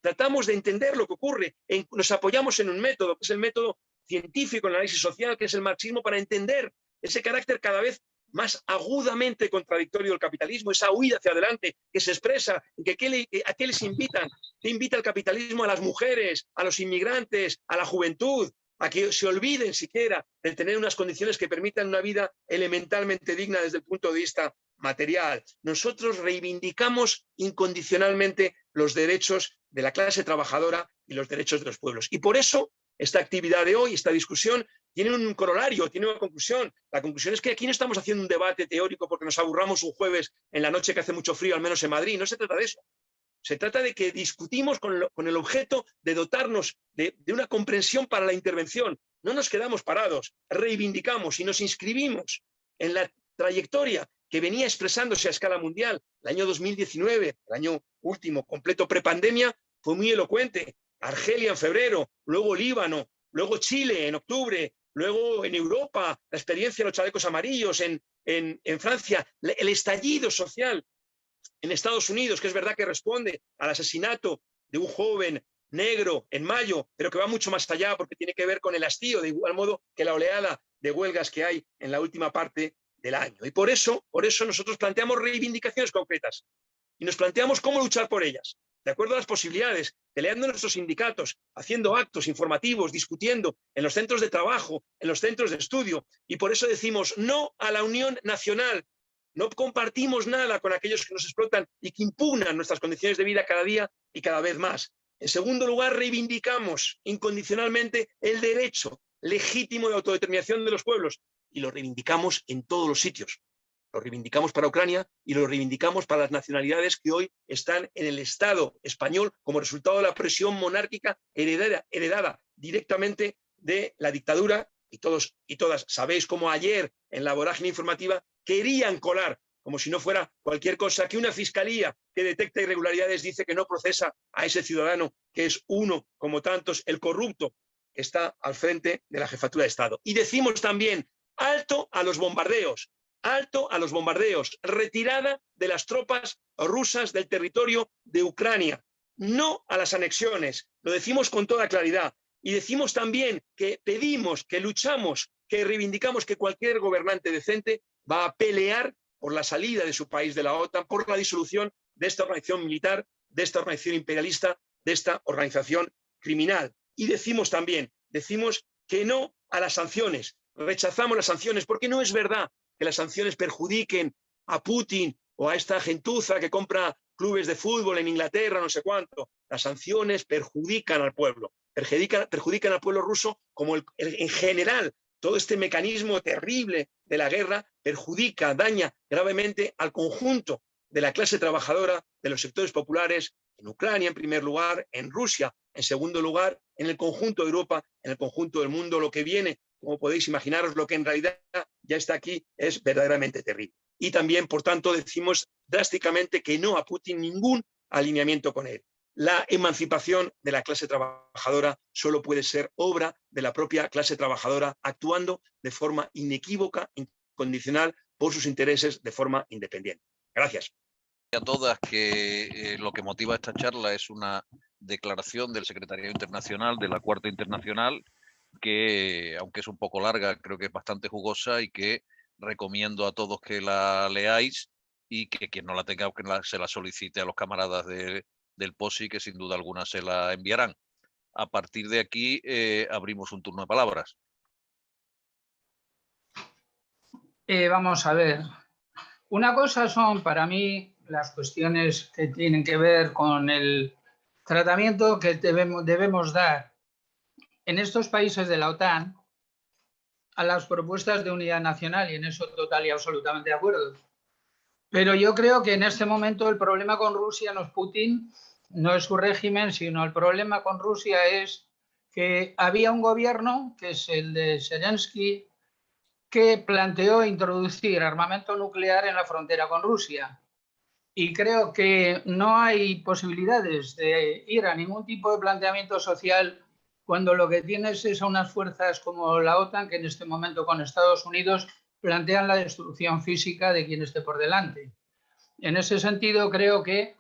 Tratamos de entender lo que ocurre, nos apoyamos en un método, que es el método científico, el análisis social, que es el marxismo, para entender ese carácter cada vez más agudamente contradictorio del capitalismo, esa huida hacia adelante que se expresa, ¿a qué les invitan? ¿Qué invita el capitalismo a las mujeres, a los inmigrantes, a la juventud? A que se olviden siquiera de tener unas condiciones que permitan una vida elementalmente digna desde el punto de vista material. Nosotros reivindicamos incondicionalmente los derechos de la clase trabajadora y los derechos de los pueblos. Y por eso esta actividad de hoy, esta discusión, tiene un corolario, tiene una conclusión. La conclusión es que aquí no estamos haciendo un debate teórico porque nos aburramos un jueves en la noche que hace mucho frío, al menos en Madrid. No se trata de eso. Se trata de que discutimos con el objeto de dotarnos de una comprensión para la intervención. No nos quedamos parados, reivindicamos y nos inscribimos en la trayectoria que venía expresándose a escala mundial. El año 2019, el año último, completo prepandemia, fue muy elocuente. Argelia en febrero, luego Líbano, luego Chile en octubre, luego en Europa, la experiencia de los chalecos amarillos, en Francia, el estallido social en Estados Unidos, que es verdad que responde al asesinato de un joven negro en mayo, pero que va mucho más allá porque tiene que ver con el hastío, de igual modo que la oleada de huelgas que hay en la última parte del año. Y por eso nosotros planteamos reivindicaciones concretas y nos planteamos cómo luchar por ellas, de acuerdo a las posibilidades, peleando en nuestros sindicatos, haciendo actos informativos, discutiendo en los centros de trabajo, en los centros de estudio. Y por eso decimos no a la unión nacional. No compartimos nada con aquellos que nos explotan y que impugnan nuestras condiciones de vida cada día y cada vez más. En segundo lugar, reivindicamos incondicionalmente el derecho legítimo de autodeterminación de los pueblos y lo reivindicamos en todos los sitios. Lo reivindicamos para Ucrania y lo reivindicamos para las nacionalidades que hoy están en el Estado español como resultado de la presión monárquica heredada directamente de la dictadura. Y todos y todas sabéis cómo ayer en la vorágine informativa querían colar, como si no fuera cualquier cosa, que una fiscalía que detecta irregularidades dice que no procesa a ese ciudadano que es uno, como tantos, el corrupto que está al frente de la jefatura de Estado. Y decimos también alto a los bombardeos, retirada de las tropas rusas del territorio de Ucrania, no a las anexiones, lo decimos con toda claridad. Y decimos también que pedimos, que luchamos, que reivindicamos que cualquier gobernante decente va a pelear por la salida de su país de la OTAN, por la disolución de esta organización militar, de esta organización imperialista, de esta organización criminal. Y decimos también, decimos que no a las sanciones. Rechazamos las sanciones porque no es verdad que las sanciones perjudiquen a Putin o a esta gentuza que compra clubes de fútbol en Inglaterra, no sé cuánto. Las sanciones perjudican al pueblo, perjudican al pueblo ruso como en general. Todo este mecanismo terrible de la guerra perjudica, daña gravemente al conjunto de la clase trabajadora, de los sectores populares, en Ucrania en primer lugar, en Rusia en segundo lugar, en el conjunto de Europa, en el conjunto del mundo. Lo que viene, como podéis imaginaros, lo que en realidad ya está aquí, es verdaderamente terrible. Y también, por tanto, decimos drásticamente que no a Putin, ningún alineamiento con él. La emancipación de la clase trabajadora solo puede ser obra de la propia clase trabajadora, actuando de forma inequívoca, incondicional, por sus intereses de forma independiente. Gracias. A todas que lo que motiva esta charla es una declaración del Secretariado Internacional de la Cuarta Internacional que, aunque es un poco larga, creo que es bastante jugosa y que recomiendo a todos que la leáis y que quien no la tenga que se la solicite a los camaradas del POSI, que sin duda alguna se la enviarán. A partir de aquí abrimos un turno de palabras. Vamos a ver. Una cosa son para mí las cuestiones que tienen que ver con el tratamiento que debemos dar en estos países de la OTAN a las propuestas de unidad nacional, y en eso total y absolutamente de acuerdo. Pero yo creo que en este momento el problema con Rusia no es Putin, no es su régimen, sino el problema con Rusia es que había un gobierno, que es el de Zelensky, que planteó introducir armamento nuclear en la frontera con Rusia. Y creo que no hay posibilidades de ir a ningún tipo de planteamiento social cuando lo que tienes es a unas fuerzas como la OTAN, que en este momento con Estados Unidos plantean la destrucción física de quien esté por delante. En ese sentido, creo que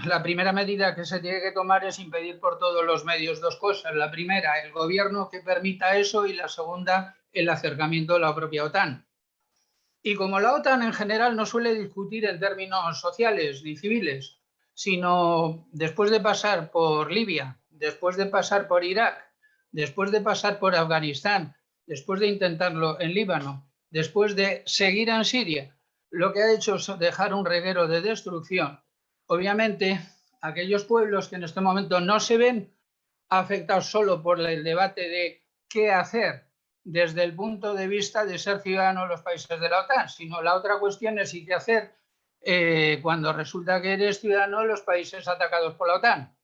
la primera medida que se tiene que tomar es impedir por todos los medios dos cosas. La primera, el gobierno que permita eso, y la segunda, el acercamiento a la propia OTAN. Y como la OTAN en general no suele discutir en términos sociales ni civiles, sino después de pasar por Libia, después de pasar por Irak, después de pasar por Afganistán, después de intentarlo en Líbano, después de seguir en Siria, lo que ha hecho es dejar un reguero de destrucción. Obviamente, aquellos pueblos que en este momento no se ven afectados solo por el debate de qué hacer desde el punto de vista de ser ciudadano de los países de la OTAN, sino la otra cuestión es qué hacer cuando resulta que eres ciudadano de los países atacados por la OTAN.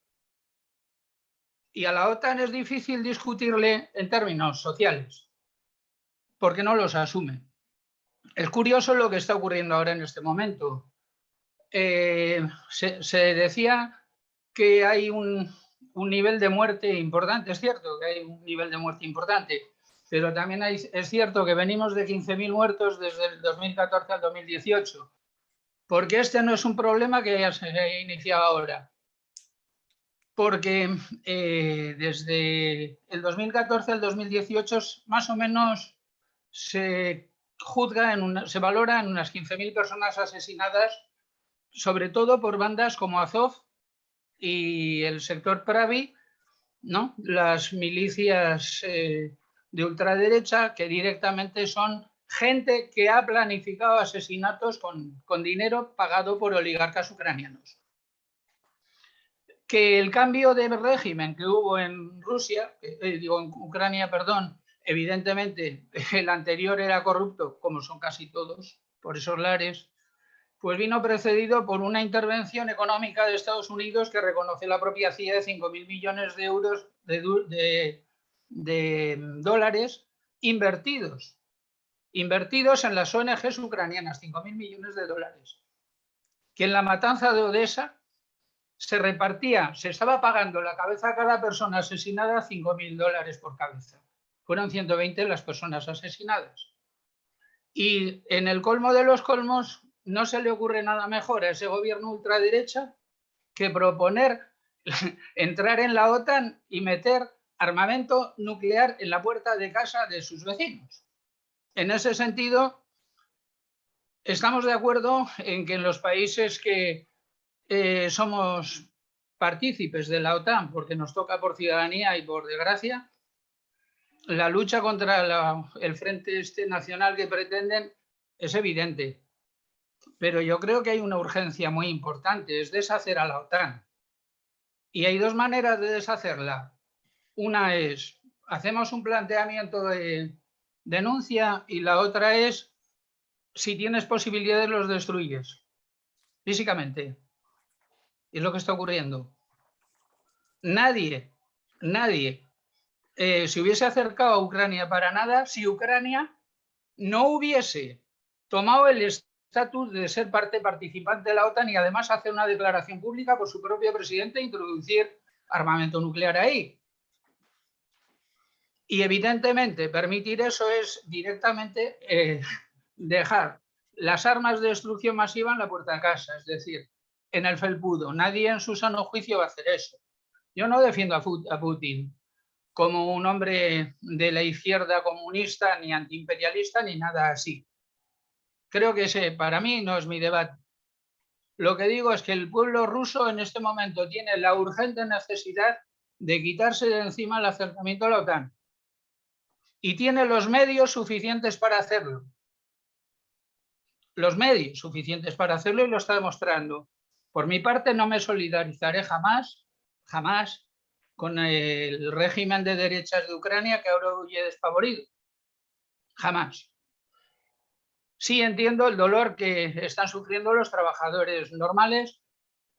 Y a la OTAN es difícil discutirle en términos sociales, porque no los asume. Es curioso lo que está ocurriendo ahora en este momento. Se decía que hay un nivel de muerte importante, es cierto que hay un nivel de muerte importante, pero también es cierto que venimos de 15.000 muertos desde el 2014 al 2018, porque este no es un problema que ya se ha iniciado ahora, porque desde el 2014 al 2018 más o menos se juzga, se valora en unas 15.000 personas asesinadas, sobre todo por bandas como Azov y el sector Pravi, ¿no? Las milicias de ultraderecha, que directamente son gente que ha planificado asesinatos con dinero pagado por oligarcas ucranianos. Que el cambio de régimen que hubo en Rusia, en Ucrania, perdón, evidentemente el anterior era corrupto, como son casi todos, por esos lares, pues vino precedido por una intervención económica de Estados Unidos que reconoce la propia CIA de 5.000 millones de euros de dólares invertidos en las ONGs ucranianas, 5.000 millones de dólares. Que en la matanza de Odessa se repartía, se estaba pagando la cabeza a cada persona asesinada 5.000 dólares por cabeza. Fueron 120 las personas asesinadas. Y en el colmo de los colmos, no se le ocurre nada mejor a ese gobierno ultraderecha que proponer entrar en la OTAN y meter armamento nuclear en la puerta de casa de sus vecinos. En ese sentido, estamos de acuerdo en que en los países que somos partícipes de la OTAN, porque nos toca por ciudadanía y por desgracia, la lucha contra el frente nacional que pretenden es evidente, pero yo creo que hay una urgencia muy importante, es deshacer a la OTAN. Y hay dos maneras de deshacerla. Una es, hacemos un planteamiento de denuncia, y la otra es, si tienes posibilidades, los destruyes físicamente. Y es lo que está ocurriendo. Nadie se hubiese acercado a Ucrania para nada si Ucrania no hubiese tomado el estatus de ser parte participante de la OTAN y además hacer una declaración pública por su propio presidente e introducir armamento nuclear ahí. Y evidentemente permitir eso es directamente dejar las armas de destrucción masiva en la puerta de casa, es decir, en el felpudo. Nadie en su sano juicio va a hacer eso. Yo no defiendo a Putin como un hombre de la izquierda comunista, ni antiimperialista, ni nada así. Creo que ese, para mí, no es mi debate. Lo que digo es que el pueblo ruso en este momento tiene la urgente necesidad de quitarse de encima el acercamiento a la OTAN. Y tiene los medios suficientes para hacerlo. Los medios suficientes para hacerlo, y lo está demostrando. Por mi parte, no me solidarizaré jamás con el régimen de derechas de Ucrania, que ahora huye despavorido. Jamás. Sí entiendo el dolor que están sufriendo los trabajadores normales,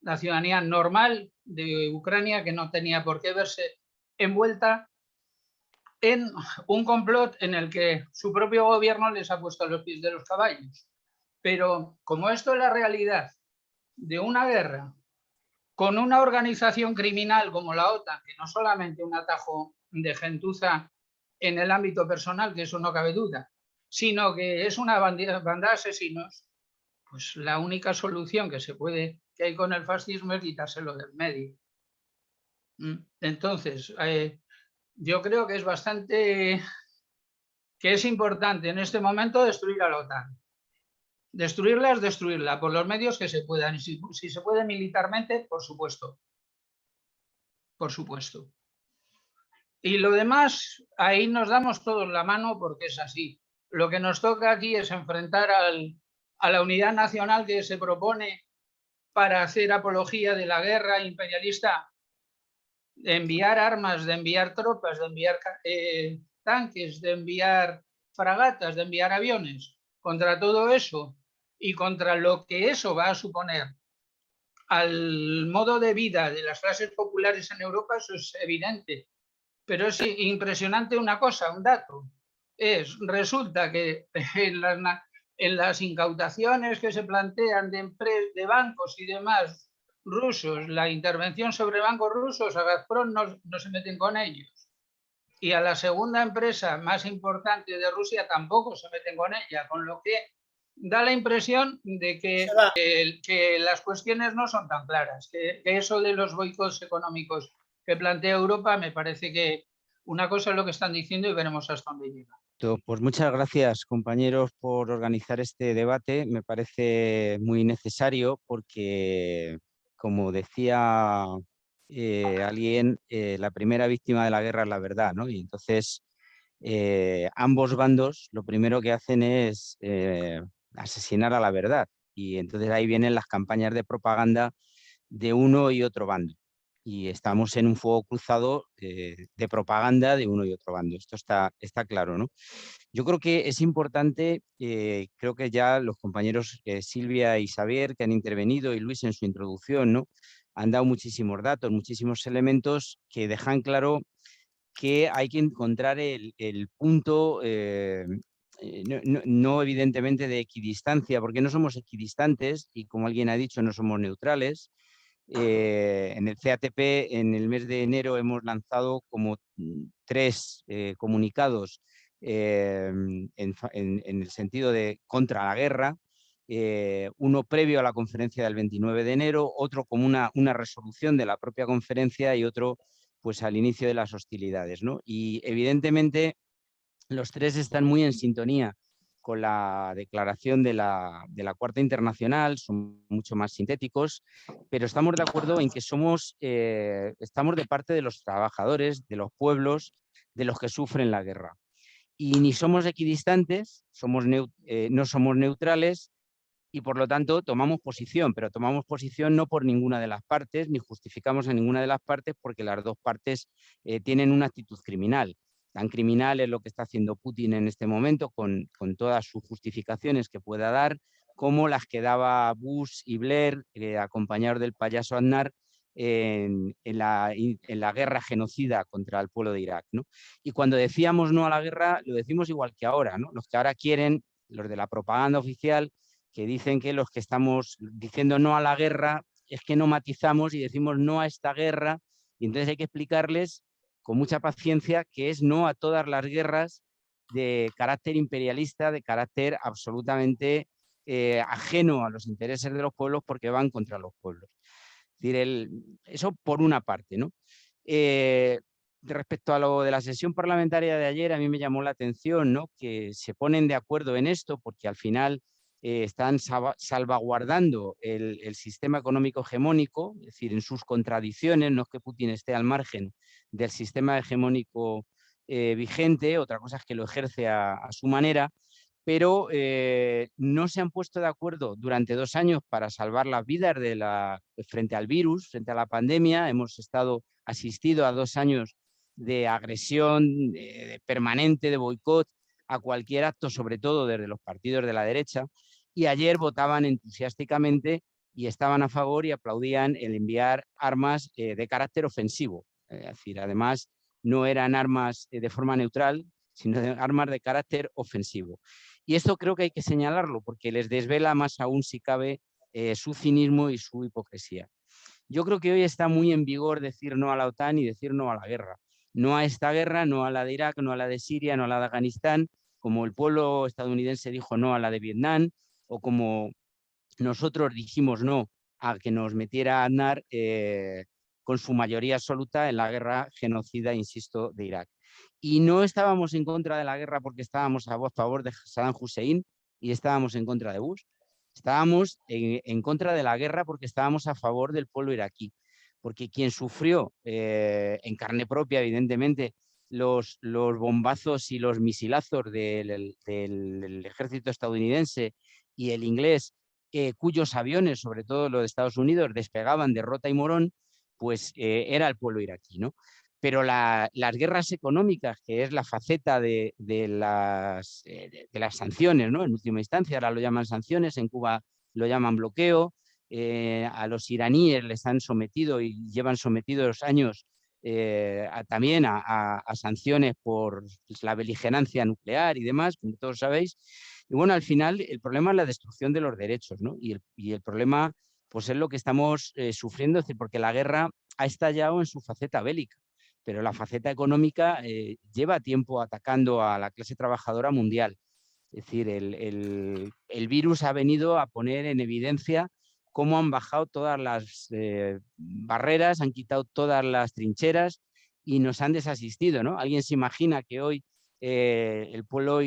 la ciudadanía normal de Ucrania, que no tenía por qué verse envuelta en un complot en el que su propio gobierno les ha puesto a los pies de los caballos. Pero como esto es la realidad de una guerra con una organización criminal como la OTAN, que no solamente un atajo de gentuza en el ámbito personal, que eso no cabe duda, sino que es una banda de asesinos, pues la única solución que hay con el fascismo es quitárselo del medio. Entonces, yo creo que es importante en este momento destruir a la OTAN. Destruirla es destruirla por los medios que se puedan. Y si se puede militarmente, por supuesto. Por supuesto. Y lo demás, ahí nos damos todos la mano porque es así. Lo que nos toca aquí es enfrentar a la unidad nacional que se propone para hacer apología de la guerra imperialista, de enviar armas, de enviar tropas, de enviar tanques, de enviar fragatas, de enviar aviones. Contra todo eso y contra lo que eso va a suponer al modo de vida de las clases populares en Europa, eso es evidente. Pero es impresionante una cosa, un dato. Resulta que en las incautaciones que se plantean de bancos y demás rusos, la intervención sobre bancos rusos, a Gazprom no se meten con ellos. Y a la segunda empresa más importante de Rusia tampoco se meten con ella, con lo que da la impresión de que las cuestiones no son tan claras, que eso de los boicots económicos que plantea Europa, me parece que una cosa es lo que están diciendo y veremos hasta dónde llega. Pues muchas gracias, compañeros, por organizar este debate. Me parece muy necesario porque, como decía alguien, la primera víctima de la guerra es la verdad, ¿no? Y entonces ambos bandos lo primero que hacen es asesinar a la verdad. Y entonces ahí vienen las campañas de propaganda de uno y otro bando. Y estamos en un fuego cruzado de propaganda de uno y otro bando. Esto está claro, ¿no? Yo creo que es importante, creo que ya los compañeros Silvia y Xavier, que han intervenido, y Luis en su introducción, ¿no?, han dado muchísimos datos, muchísimos elementos que dejan claro que hay que encontrar el punto, no evidentemente de equidistancia, porque no somos equidistantes y, como alguien ha dicho, no somos neutrales. En el CATP, en el mes de enero, hemos lanzado como 3 comunicados en el sentido de contra la guerra, uno previo a la conferencia del 29 de enero, otro como una resolución de la propia conferencia y otro pues al inicio de las hostilidades, ¿no? Y evidentemente los 3 están muy en sintonía con la declaración de la Cuarta Internacional, son mucho más sintéticos, pero estamos de acuerdo en que estamos de parte de los trabajadores, de los pueblos, de los que sufren la guerra. Y ni somos equidistantes, no somos neutrales, y por lo tanto tomamos posición, pero tomamos posición no por ninguna de las partes, ni justificamos a ninguna de las partes, porque las dos partes tienen una actitud criminal. Tan criminal es lo que está haciendo Putin en este momento, con todas sus justificaciones que pueda dar, como las que daba Bush y Blair, acompañados del payaso Aznar, en la guerra genocida contra el pueblo de Irak, ¿no? Y cuando decíamos no a la guerra, lo decimos igual que ahora, ¿no? Los que ahora quieren, los de la propaganda oficial, que dicen que los que estamos diciendo no a la guerra es que no matizamos y decimos no a esta guerra, y entonces hay que explicarles con mucha paciencia que es no a todas las guerras de carácter imperialista, de carácter absolutamente ajeno a los intereses de los pueblos, porque van contra los pueblos. Es decir, eso por una parte, ¿no? Respecto a lo de la sesión parlamentaria de ayer, a mí me llamó la atención, ¿no?, que se ponen de acuerdo en esto, porque al final están salvaguardando el sistema económico hegemónico, es decir, en sus contradicciones. No es que Putin esté al margen del sistema hegemónico vigente, otra cosa es que lo ejerce a su manera, pero no se han puesto de acuerdo durante 2 años para salvar las vidas frente al virus, frente a la pandemia. Hemos asistido a 2 años de agresión permanente, de boicot a cualquier acto, sobre todo desde los partidos de la derecha, y ayer votaban entusiásticamente y estaban a favor y aplaudían el enviar armas de carácter ofensivo. Es decir, además no eran armas de forma neutral, sino armas de carácter ofensivo. Y esto creo que hay que señalarlo, porque les desvela más aún, si cabe, su cinismo y su hipocresía. Yo creo que hoy está muy en vigor decir no a la OTAN y decir no a la guerra. No a esta guerra, no a la de Irak, no a la de Siria, no a la de Afganistán, como el pueblo estadounidense dijo no a la de Vietnam, o como nosotros dijimos no a que nos metiera Aznar con su mayoría absoluta en la guerra genocida, insisto, de Irak. Y no estábamos en contra de la guerra porque estábamos a favor de Saddam Hussein y estábamos en contra de Bush. Estábamos en contra de la guerra porque estábamos a favor del pueblo iraquí. Porque quien sufrió en carne propia, evidentemente, los bombazos y los misilazos del ejército estadounidense y el inglés, cuyos aviones, sobre todo los de Estados Unidos, despegaban de Rota y Morón, pues era el pueblo iraquí, ¿no? Pero las guerras económicas, que es la faceta de las sanciones, ¿no?, en última instancia, ahora lo llaman sanciones, en Cuba lo llaman bloqueo, a los iraníes les han sometido y llevan sometidos años también a sanciones por la beligerancia nuclear y demás, como todos sabéis. Y bueno, al final el problema es la destrucción de los derechos, ¿no? Y el problema pues es lo que estamos sufriendo, es decir, porque la guerra ha estallado en su faceta bélica, pero la faceta económica lleva tiempo atacando a la clase trabajadora mundial. Es decir, el virus ha venido a poner en evidencia cómo han bajado todas las barreras, han quitado todas las trincheras y nos han desasistido, ¿no? ¿Alguien se imagina que hoy el pueblo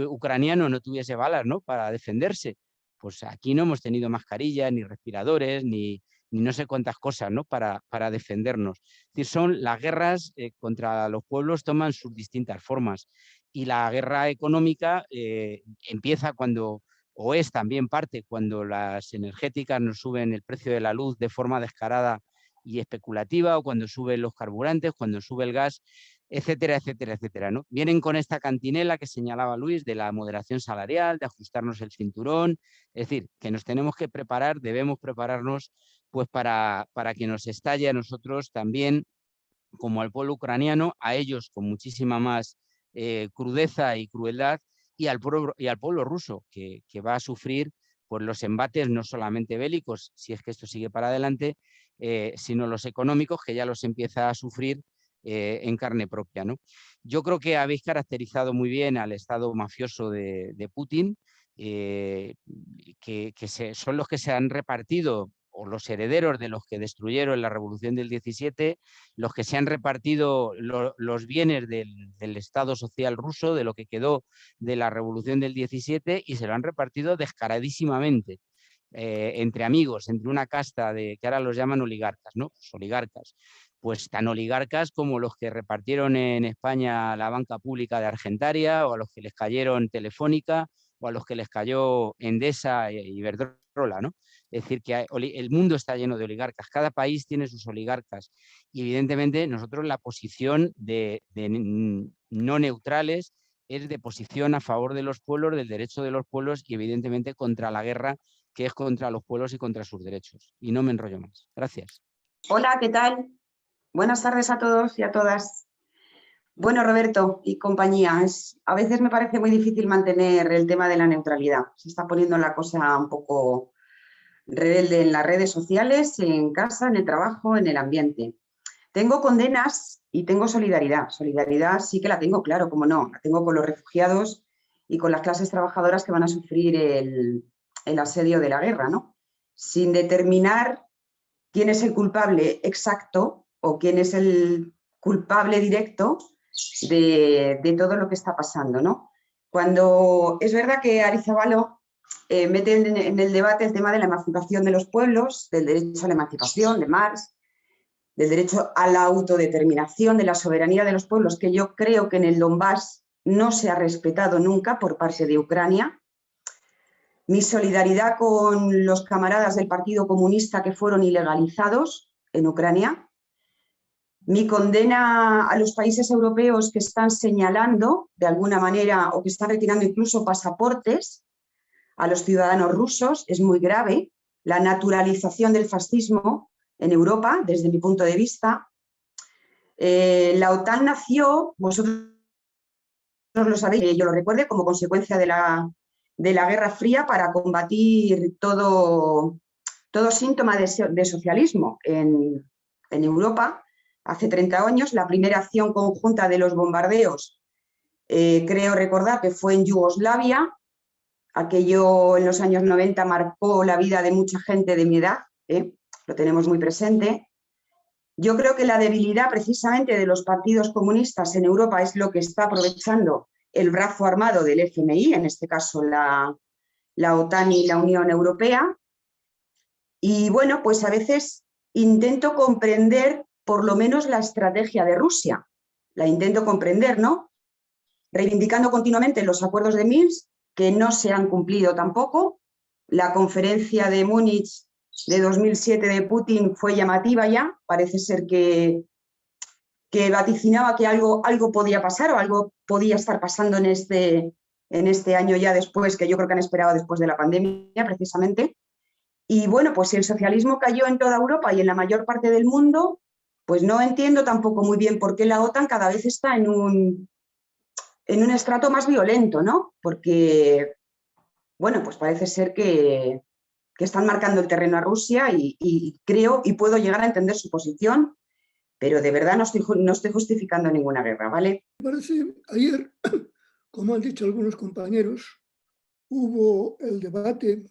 ucraniano no tuviese balas, ¿no?, para defenderse? Pues aquí no hemos tenido mascarillas, ni respiradores, ni no sé cuántas cosas, ¿no?, para defendernos. Es decir, son las guerras contra los pueblos, toman sus distintas formas. Y la guerra económica empieza cuando, o es también parte, cuando las energéticas nos suben el precio de la luz de forma descarada y especulativa, o cuando suben los carburantes, cuando sube el gas, etcétera, etcétera, etcétera, ¿no? Vienen con esta cantinela que señalaba Luis de la moderación salarial, de ajustarnos el cinturón. Es decir, que nos tenemos que preparar, debemos prepararnos pues para que nos estalle a nosotros también, como al pueblo ucraniano, a ellos con muchísima más crudeza y crueldad, y al pueblo ruso, que va a sufrir pues, los embates no solamente bélicos, si es que esto sigue para adelante, sino los económicos, que ya los empieza a sufrir en carne propia, ¿no? Yo creo que habéis caracterizado muy bien al estado mafioso de Putin, que son los que se han repartido, o los herederos de los que destruyeron la revolución del 17, los que se han repartido los bienes del Estado social ruso, de lo que quedó de la revolución del 17, y se lo han repartido descaradísimamente. entre amigos, entre una casta de que ahora los llaman oligarcas, ¿no? Pues oligarcas, pues tan oligarcas como los que repartieron en España la banca pública de Argentaria, o a los que les cayeron Telefónica, o a los que les cayó Endesa e Iberdrola, ¿no? Es decir, que el mundo está lleno de oligarcas, cada país tiene sus oligarcas y evidentemente nosotros la posición de no neutrales es de posición a favor de los pueblos, del derecho de los pueblos y evidentemente contra la guerra, que es contra los pueblos y contra sus derechos. Y no me enrollo más. Gracias. Hola, ¿qué tal? Buenas tardes a todos y a todas. Bueno, Roberto y compañía, a veces me parece muy difícil mantener el tema de la neutralidad. Se está poniendo la cosa un poco rebelde en las redes sociales, en casa, en el trabajo, en el ambiente. Tengo condenas y tengo solidaridad. Solidaridad sí que la tengo, claro, cómo no. La tengo con los refugiados y con las clases trabajadoras que van a sufrir el asedio de la guerra, ¿no? Sin determinar quién es el culpable exacto o quién es el culpable directo de todo lo que está pasando, ¿no? Cuando es verdad que Arrizabalaga mete en el debate el tema de la emancipación de los pueblos, del derecho a la emancipación de Marx, del derecho a la autodeterminación, de la soberanía de los pueblos, que yo creo que en el Donbass no se ha respetado nunca por parte de Ucrania. Mi solidaridad con los camaradas del Partido Comunista que fueron ilegalizados en Ucrania. Mi condena a los países europeos que están señalando de alguna manera o que están retirando incluso pasaportes a los ciudadanos rusos es muy grave. La naturalización del fascismo en Europa, desde mi punto de vista. La OTAN nació, vosotros lo sabéis, yo lo recuerdo, como consecuencia de la Guerra Fría para combatir todo síntoma de socialismo en Europa. Hace 30 años, la primera acción conjunta de los bombardeos, creo recordar que fue en Yugoslavia. Aquello en los años 90 marcó la vida de mucha gente de mi edad, lo tenemos muy presente. Yo creo que la debilidad precisamente de los partidos comunistas en Europa es lo que está aprovechando el brazo armado del FMI, en este caso la OTAN y la Unión Europea. Y bueno, pues a veces intento comprender por lo menos la estrategia de Rusia. La intento comprender, ¿no? Reivindicando continuamente los acuerdos de Minsk, que no se han cumplido tampoco. La conferencia de Múnich de 2007 de Putin fue llamativa ya. Parece ser que vaticinaba que algo podía pasar o algo podía estar pasando en este año ya después, que yo creo que han esperado después de la pandemia precisamente. Y bueno, pues si el socialismo cayó en toda Europa y en la mayor parte del mundo, pues no entiendo tampoco muy bien por qué la OTAN cada vez está en un estrato más violento, ¿no? Porque, bueno, pues parece ser que están marcando el terreno a Rusia y creo y puedo llegar a entender su posición, pero de verdad no estoy justificando ninguna guerra, ¿vale? Parece, ayer, como han dicho algunos compañeros, hubo el debate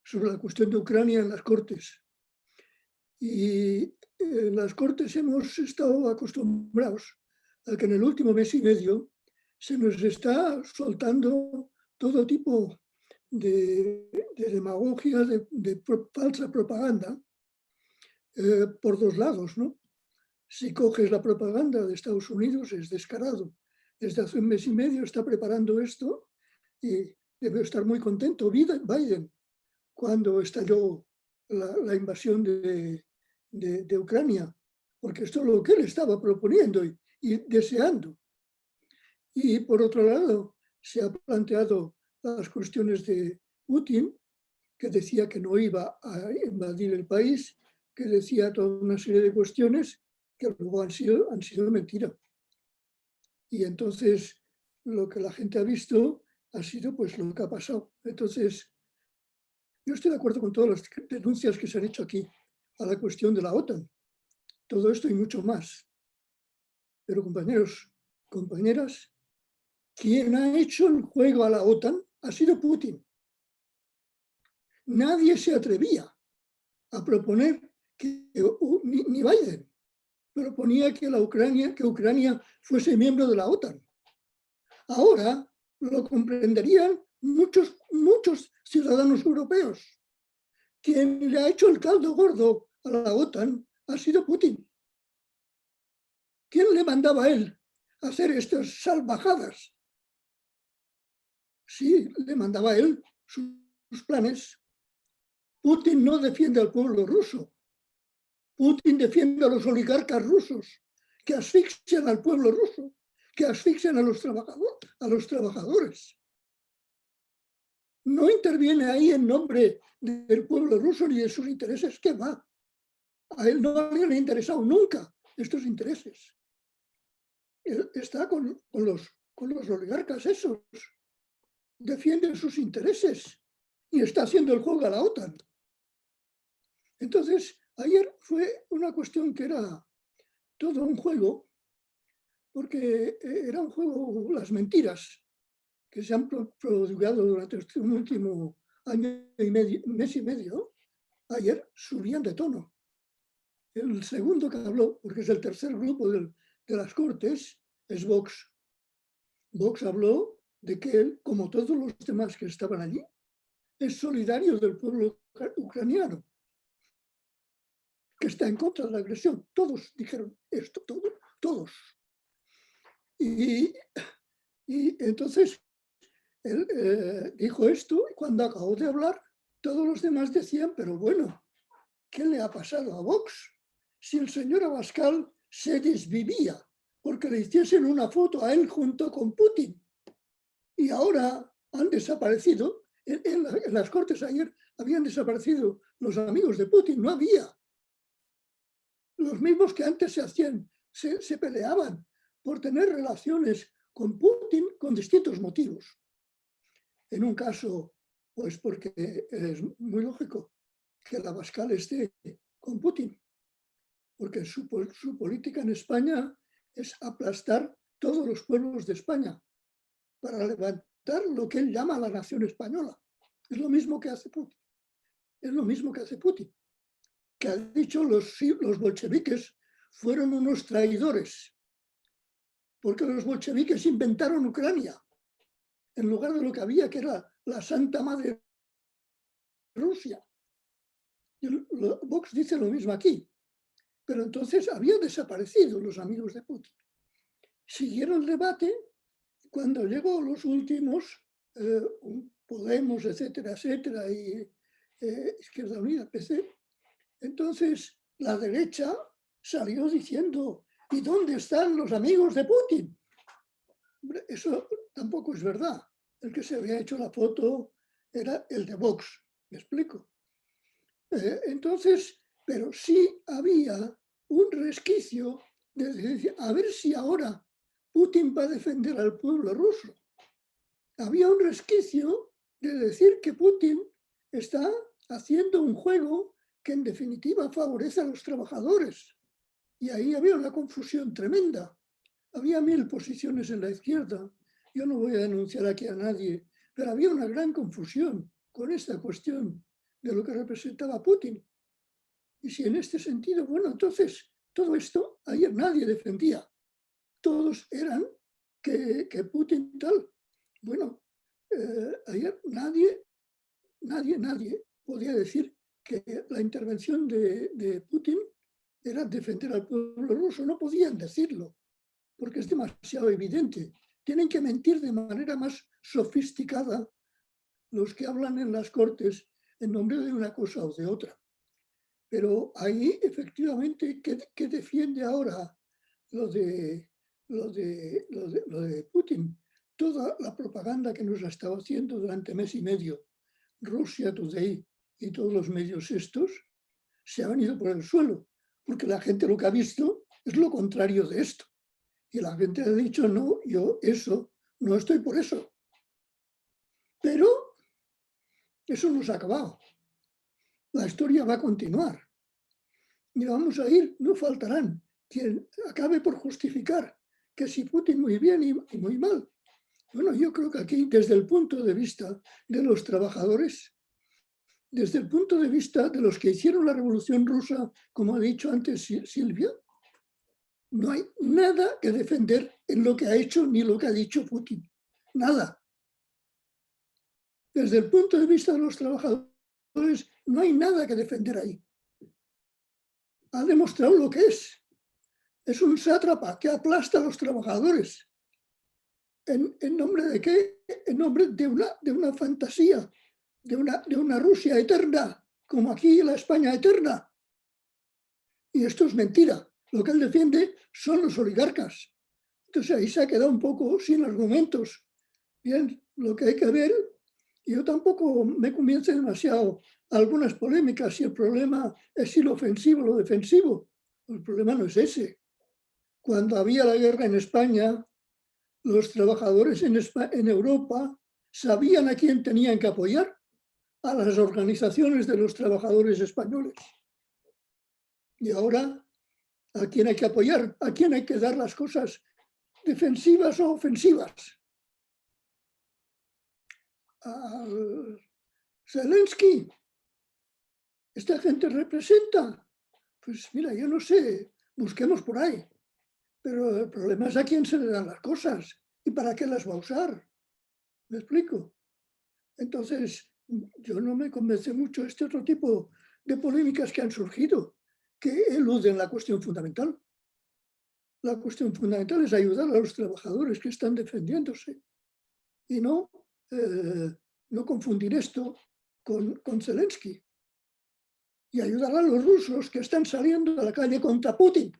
sobre la cuestión de Ucrania en las Cortes. Y en las Cortes hemos estado acostumbrados a que en el último mes y medio se nos está soltando todo tipo de demagogia, de falsa propaganda por dos lados, ¿no? Si coges la propaganda de Estados Unidos es descarado. Desde hace un mes y medio está preparando esto y debe estar muy contento Biden cuando estalló la invasión de Ucrania, porque esto es lo que él estaba proponiendo y deseando. Y por otro lado, se ha planteado las cuestiones de Putin, que decía que no iba a invadir el país, que decía toda una serie de cuestiones que luego han sido mentira. Y entonces lo que la gente ha visto ha sido pues lo que ha pasado. Entonces, yo estoy de acuerdo con todas las denuncias que se han hecho aquí a la cuestión de la OTAN. Todo esto y mucho más. Pero compañeros, compañeras, quien ha hecho el juego a la OTAN ha sido Putin. Nadie se atrevía a proponer que ni Biden proponía que Ucrania fuese miembro de la OTAN. Ahora lo comprenderían muchos ciudadanos europeos, quien le ha hecho el caldo gordo a la OTAN ha sido Putin. ¿Quién le mandaba a él a hacer estas salvajadas? Sí, le mandaba a él sus planes. Putin no defiende al pueblo ruso. Putin defiende a los oligarcas rusos que asfixian al pueblo ruso, que asfixian a los trabajadores. No interviene ahí en nombre del pueblo ruso ni de sus intereses. ¿Qué va? A él no le han interesado nunca estos intereses. Él está con los oligarcas esos. Defiende sus intereses y está haciendo el juego a la OTAN. Entonces, ayer fue una cuestión que era todo un juego, porque era un juego, las mentiras que se han prodigado durante este último año y medio, mes y medio, ayer subían de tono. El segundo que habló, porque es el tercer grupo de las Cortes, es Vox. Vox habló de que él, como todos los demás que estaban allí, es solidario del pueblo ucraniano, que está en contra de la agresión. Todos dijeron esto, todos. Y entonces él dijo esto y cuando acabó de hablar, todos los demás decían, pero bueno, ¿qué le ha pasado a Vox? Si el señor Abascal se desvivía porque le hiciesen una foto a él junto con Putin y ahora han desaparecido, en las Cortes ayer habían desaparecido los amigos de Putin, no había. Los mismos que antes se peleaban por tener relaciones con Putin con distintos motivos. En un caso, pues porque es muy lógico que el Abascal esté con Putin, porque su política en España es aplastar todos los pueblos de España para levantar lo que él llama la nación española. Es lo mismo que hace Putin. Es lo mismo que hace Putin, que ha dicho los bolcheviques fueron unos traidores, porque los bolcheviques inventaron Ucrania, en lugar de lo que había, que era la Santa Madre Rusia. Y Vox dice lo mismo aquí. Pero entonces habían desaparecido los amigos de Putin. Siguieron el debate. Cuando llegó los últimos, Podemos, etcétera, etcétera, y Izquierda Unida, PC, entonces la derecha salió diciendo, ¿y dónde están los amigos de Putin? Eso tampoco es verdad. El que se había hecho la foto era el de Vox, ¿me explico? Entonces, pero sí había un resquicio de decir, a ver si ahora Putin va a defender al pueblo ruso. Había un resquicio de decir que Putin está haciendo un juego que en definitiva favorece a los trabajadores. Y ahí había una confusión tremenda. Había 1000 posiciones en la izquierda. Yo no voy a denunciar aquí a nadie, pero había una gran confusión con esta cuestión de lo que representaba Putin. Y si en este sentido, bueno, entonces todo esto ayer nadie defendía. Todos eran que Putin tal. Bueno, ayer nadie podía decir que la intervención de Putin era defender al pueblo ruso. No podían decirlo, porque es demasiado evidente. Tienen que mentir de manera más sofisticada los que hablan en las Cortes en nombre de una cosa o de otra. Pero ahí, efectivamente, ¿qué defiende ahora lo de Putin? Toda la propaganda que nos ha estado haciendo durante mes y medio, Russia Today y todos los medios estos, se han ido por el suelo, porque la gente lo que ha visto es lo contrario de esto. Y la gente ha dicho, no, yo eso, no estoy por eso. Pero eso no se ha acabado. La historia va a continuar. Y vamos a ir, no faltarán quien acabe por justificar que si Putin muy bien y muy mal. Bueno, yo creo que aquí, desde el punto de vista de los trabajadores, desde el punto de vista de los que hicieron la Revolución Rusa, como ha dicho antes Silvia, no hay nada que defender en lo que ha hecho ni lo que ha dicho Putin. Nada. Desde el punto de vista de los trabajadores, no hay nada que defender ahí. Ha demostrado lo que es. Es un sátrapa que aplasta a los trabajadores. ¿En nombre de qué? En nombre de una fantasía, de una Rusia eterna, como aquí la España eterna. Y esto es mentira. Lo que él defiende son los oligarcas. Entonces ahí se ha quedado un poco sin argumentos. Bien, lo que hay que ver, yo tampoco me convence demasiado algunas polémicas si el problema es si lo ofensivo o lo defensivo. El problema no es ese. Cuando había la guerra en España, los trabajadores en Europa sabían a quién tenían que apoyar, a las organizaciones de los trabajadores españoles. Y ahora, ¿a quién hay que apoyar? ¿A quién hay que dar las cosas defensivas o ofensivas? A Zelensky. ¿Esta gente representa? Pues mira, yo no sé, busquemos por ahí. Pero el problema es a quién se le dan las cosas y para qué las va a usar. ¿Me explico? Entonces, yo no me convence mucho este otro tipo de polémicas que han surgido, que eluden la cuestión fundamental. La cuestión fundamental es ayudar a los trabajadores que están defendiéndose y no confundir esto con Zelensky. Y ayudar a los rusos que están saliendo a la calle contra Putin,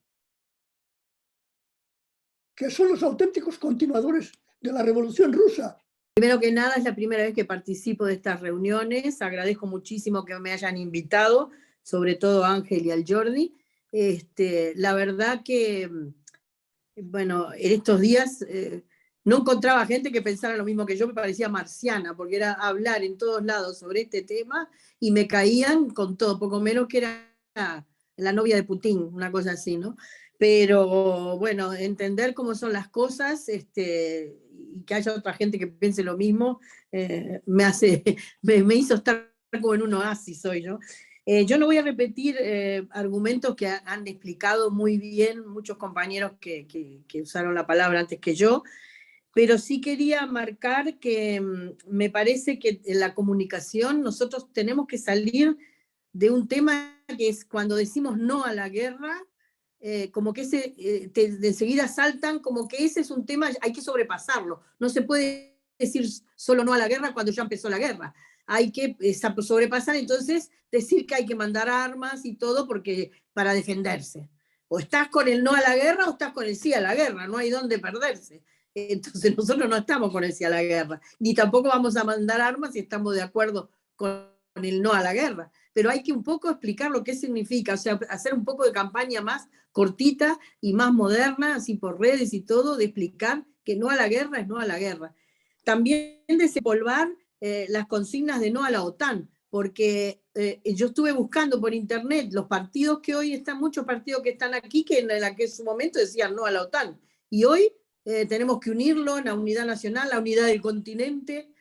que son los auténticos continuadores de la revolución rusa. Primero que nada, es la primera vez que participo de estas reuniones. Agradezco muchísimo que me hayan invitado, sobre todo a Ángel y al Jordi. La verdad que, bueno, en estos días no encontraba gente que pensara lo mismo que yo, me parecía marciana, porque era hablar en todos lados sobre este tema y me caían con todo, poco menos que era la novia de Putin, una cosa así, ¿no? Pero bueno, entender cómo son las cosas y que haya otra gente que piense lo mismo, me hizo estar como en un oasis hoy, ¿no? Yo no voy a repetir argumentos que han explicado muy bien muchos compañeros que usaron la palabra antes que yo, pero sí quería marcar que me parece que en la comunicación nosotros tenemos que salir de un tema que es cuando decimos no a la guerra, como que de enseguida saltan, como que ese es un tema, hay que sobrepasarlo. No se puede decir solo no a la guerra cuando ya empezó la guerra. Hay que sobrepasar, entonces, decir que hay que mandar armas y todo para defenderse. O estás con el no a la guerra o estás con el sí a la guerra, no hay dónde perderse. Entonces nosotros no estamos con el sí a la guerra, ni tampoco vamos a mandar armas si estamos de acuerdo con el no a la guerra. Pero hay que un poco explicar lo que significa, o sea, hacer un poco de campaña más cortita y más moderna, así por redes y todo, de explicar que no a la guerra es no a la guerra. También desempolvar las consignas de no a la OTAN, porque yo estuve buscando por internet los partidos que hoy están, muchos partidos que están aquí, que en su momento decían no a la OTAN, y hoy tenemos que unirlo en la unidad nacional, la unidad del continente.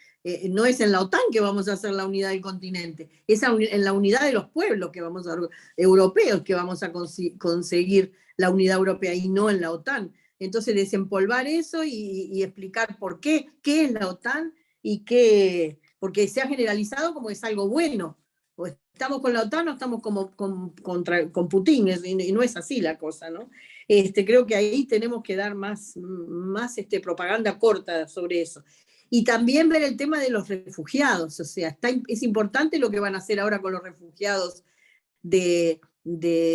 No es en la OTAN que vamos a hacer la unidad del continente, es en la unidad de los pueblos europeos que vamos a conseguir la unidad europea y no en la OTAN. Entonces desempolvar eso y explicar por qué es la OTAN y porque se ha generalizado como es algo bueno. O estamos con la OTAN o estamos con Putin, y no es así la cosa, ¿no? Creo que ahí tenemos que dar más propaganda corta sobre eso. Y también ver el tema de los refugiados, o sea, es importante lo que van a hacer ahora con los refugiados de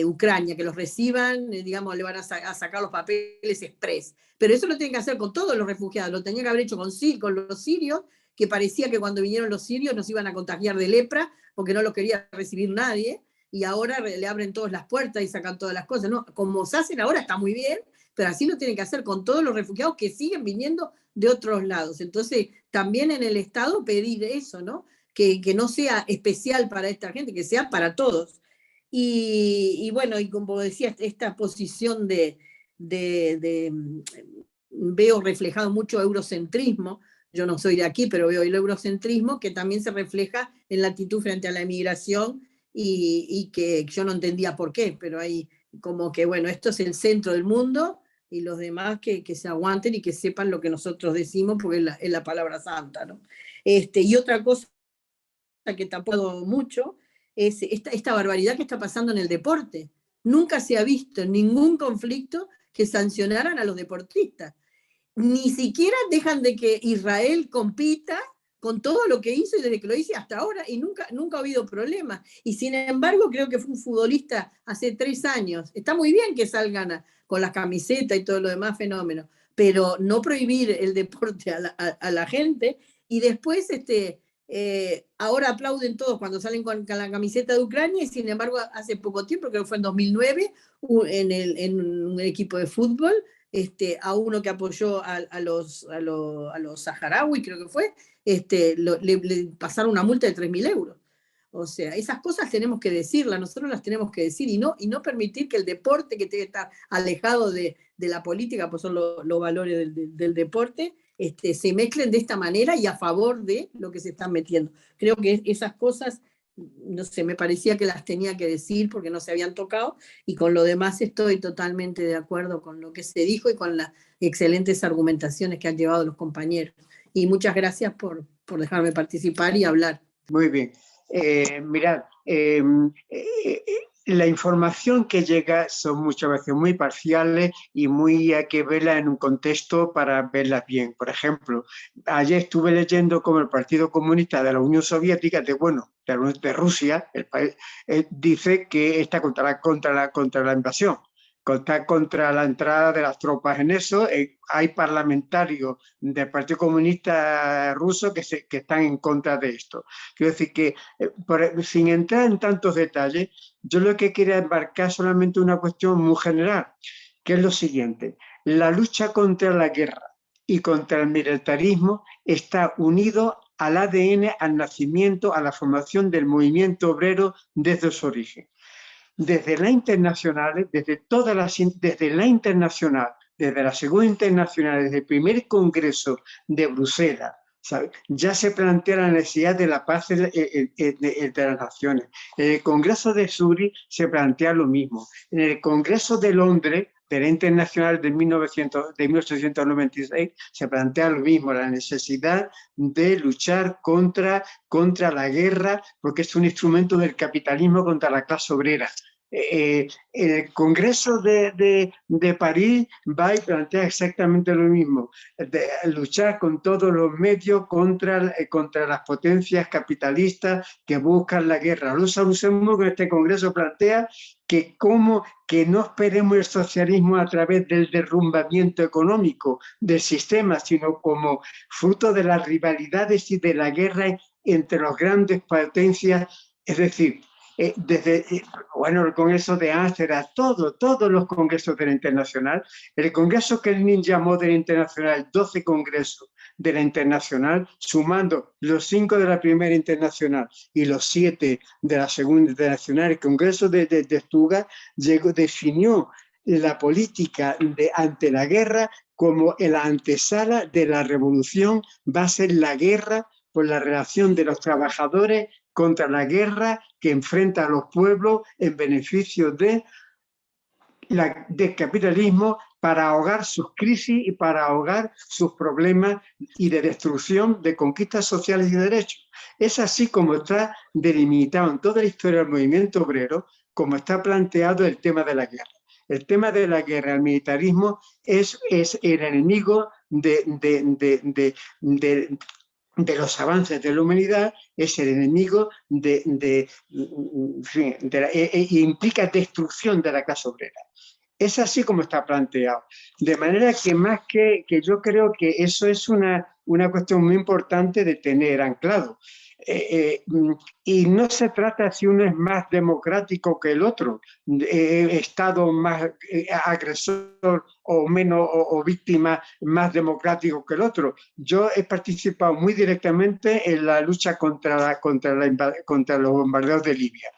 Ucrania, que los reciban, digamos, le van a sacar los papeles express. Pero eso lo tienen que hacer con todos los refugiados, lo tenían que haber hecho con los sirios, que parecía que cuando vinieron los sirios nos iban a contagiar de lepra, porque no los quería recibir nadie, y ahora le abren todas las puertas y sacan todas las cosas. No, como se hacen ahora está muy bien, pero así lo tienen que hacer con todos los refugiados que siguen viniendo de otros lados. Entonces, también en el Estado pedir eso, ¿no? Que no sea especial para esta gente, que sea para todos. Y bueno, y como decía, esta posición veo reflejado mucho eurocentrismo. Yo no soy de aquí, pero veo el eurocentrismo que también se refleja en la actitud frente a la emigración y que yo no entendía por qué, pero hay como que, bueno, esto es el centro del mundo y los demás que se aguanten y que sepan lo que nosotros decimos, porque es la palabra santa, ¿no? Y otra cosa que tampoco mucho, es esta barbaridad que está pasando en el deporte. Nunca se ha visto ningún conflicto que sancionaran a los deportistas. Ni siquiera dejan de que Israel compita con todo lo que hizo y desde que lo hice hasta ahora, y nunca ha habido problemas. Y sin embargo, creo que fue un futbolista hace 3 años. Está muy bien que salgan con la camiseta y todo lo demás, fenómeno, pero no prohibir el deporte a la gente. Y después, ahora aplauden todos cuando salen con la camiseta de Ucrania, y sin embargo, hace poco tiempo, creo que fue en 2009, en un equipo de fútbol, a uno que apoyó a los saharauis, creo que fue, le pasaron una multa de 3.000 euros. O sea, esas cosas tenemos que decirlas, nosotros las tenemos que decir, y no permitir que el deporte, que tiene que estar alejado de la política, pues son los valores del deporte, se mezclen de esta manera y a favor de lo que se están metiendo. Creo que esas cosas, no sé, me parecía que las tenía que decir porque no se habían tocado, y con lo demás estoy totalmente de acuerdo con lo que se dijo y con las excelentes argumentaciones que han llevado los compañeros. Y muchas gracias por dejarme participar y hablar. Muy bien. Mirad, la información que llega son muchas veces muy parciales y hay que verla en un contexto para verlas bien. Por ejemplo, ayer estuve leyendo cómo el Partido Comunista de la Unión Soviética, de Rusia, el país, dice que está contra la invasión, está contra la entrada de las tropas en eso. Hay parlamentarios del Partido Comunista ruso que están en contra de esto. Quiero decir que, sin entrar en tantos detalles, yo lo que quería embarcar solamente una cuestión muy general, que es lo siguiente: la lucha contra la guerra y contra el militarismo está unido al ADN, al nacimiento, a la formación del movimiento obrero desde su origen. Desde la internacional, desde la internacional, desde la segunda internacional, desde el primer congreso de Bruselas, ¿sabe?, ya se plantea la necesidad de la paz entre las naciones. En el congreso de Zúrich se plantea lo mismo. En el congreso de Londres, de la internacional de 1896, se plantea lo mismo, la necesidad de luchar contra la guerra, porque es un instrumento del capitalismo contra la clase obrera. El Congreso de París va y plantea exactamente lo mismo, de luchar con todos los medios contra las potencias capitalistas que buscan la guerra. Rosa Luxemburgo en este Congreso plantea que no esperemos el socialismo a través del derrumbamiento económico del sistema, sino como fruto de las rivalidades y de la guerra entre las grandes potencias, es decir, desde el Congreso de Ámsterdam, todos los congresos de la Internacional, el Congreso que Lenin llamó de la Internacional, 12 congresos de la Internacional, sumando los 5 de la primera Internacional y los 7 de la segunda Internacional. El Congreso de Stuttgart definió la política ante la guerra como la antesala de la revolución. Va a ser la guerra por la relación de los trabajadores contra la guerra que enfrenta a los pueblos en beneficio del capitalismo, para ahogar sus crisis y para ahogar sus problemas y de destrucción de conquistas sociales y derechos. Es así como está delimitado en toda la historia del movimiento obrero, como está planteado el tema de la guerra. El tema de la guerra, el militarismo, es el enemigo de los avances de la humanidad, es el enemigo implica destrucción de la clase obrera. Es así como está planteado. De manera que más que yo creo que eso es una cuestión muy importante de tener anclado. Y no se trata si uno es más democrático que el otro, Estado más agresor o menos, o víctima más democrático que el otro. Yo he participado muy directamente en la lucha contra los bombardeos de Libia.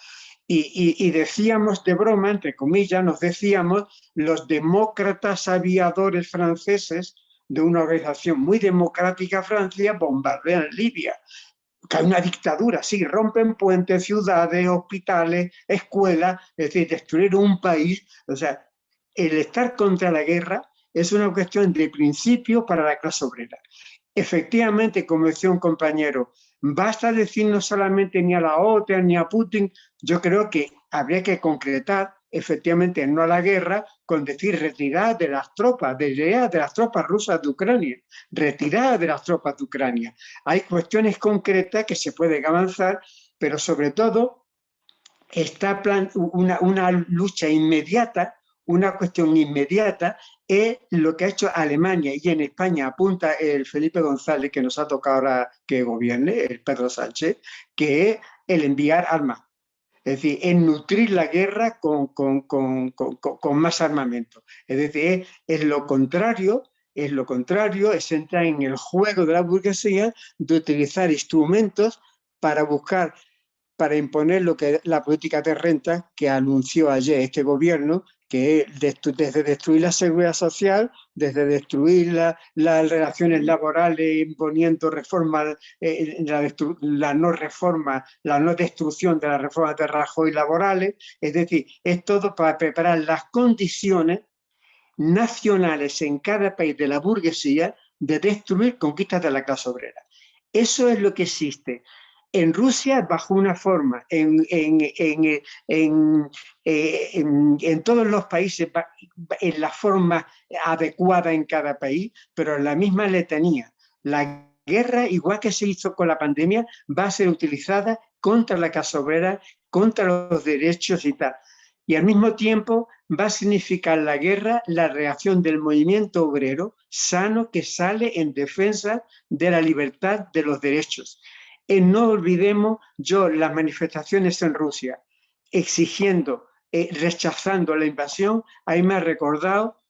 Y decíamos de broma, entre comillas, nos decíamos los demócratas aviadores franceses de una organización muy democrática, Francia, bombardean Libia. Que hay una dictadura, sí, rompen puentes, ciudades, hospitales, escuelas, es decir, destruir un país. O sea, el estar contra la guerra es una cuestión de principio para la clase obrera. Efectivamente, como decía un compañero, basta decir no solamente ni a la OTAN ni a Putin, yo creo que habría que concretar efectivamente no a la guerra con decir retirada de las tropas, de las tropas rusas de Ucrania, retirada de las tropas de Ucrania. Hay cuestiones concretas que se pueden avanzar, pero sobre todo está una lucha inmediata, una cuestión inmediata es lo que ha hecho Alemania, y en España apunta el Felipe González, que nos ha tocado ahora que gobierne, el Pedro Sánchez, que es el enviar armas. Es decir, es nutrir la guerra con más armamento. Es decir, es lo contrario, es entrar en el juego de la burguesía de utilizar instrumentos para buscar, para imponer lo que es la política de renta que anunció ayer este gobierno, que es desde destruir la seguridad social, desde destruir las relaciones laborales, imponiendo reformas, la no destrucción de las reformas de Rajoy laborales. Es decir, es todo para preparar las condiciones nacionales en cada país de la burguesía de destruir conquistas de la clase obrera. Eso es lo que existe. En Rusia bajo una forma, en todos los países en la forma adecuada en cada país, pero en la misma letanía. La guerra, igual que se hizo con la pandemia, va a ser utilizada contra la clase obrera, contra los derechos y tal. Y al mismo tiempo va a significar la guerra la reacción del movimiento obrero sano que sale en defensa de la libertad de los derechos. No olvidemos las manifestaciones en Rusia exigiendo, rechazando la invasión, ahí me ha recordado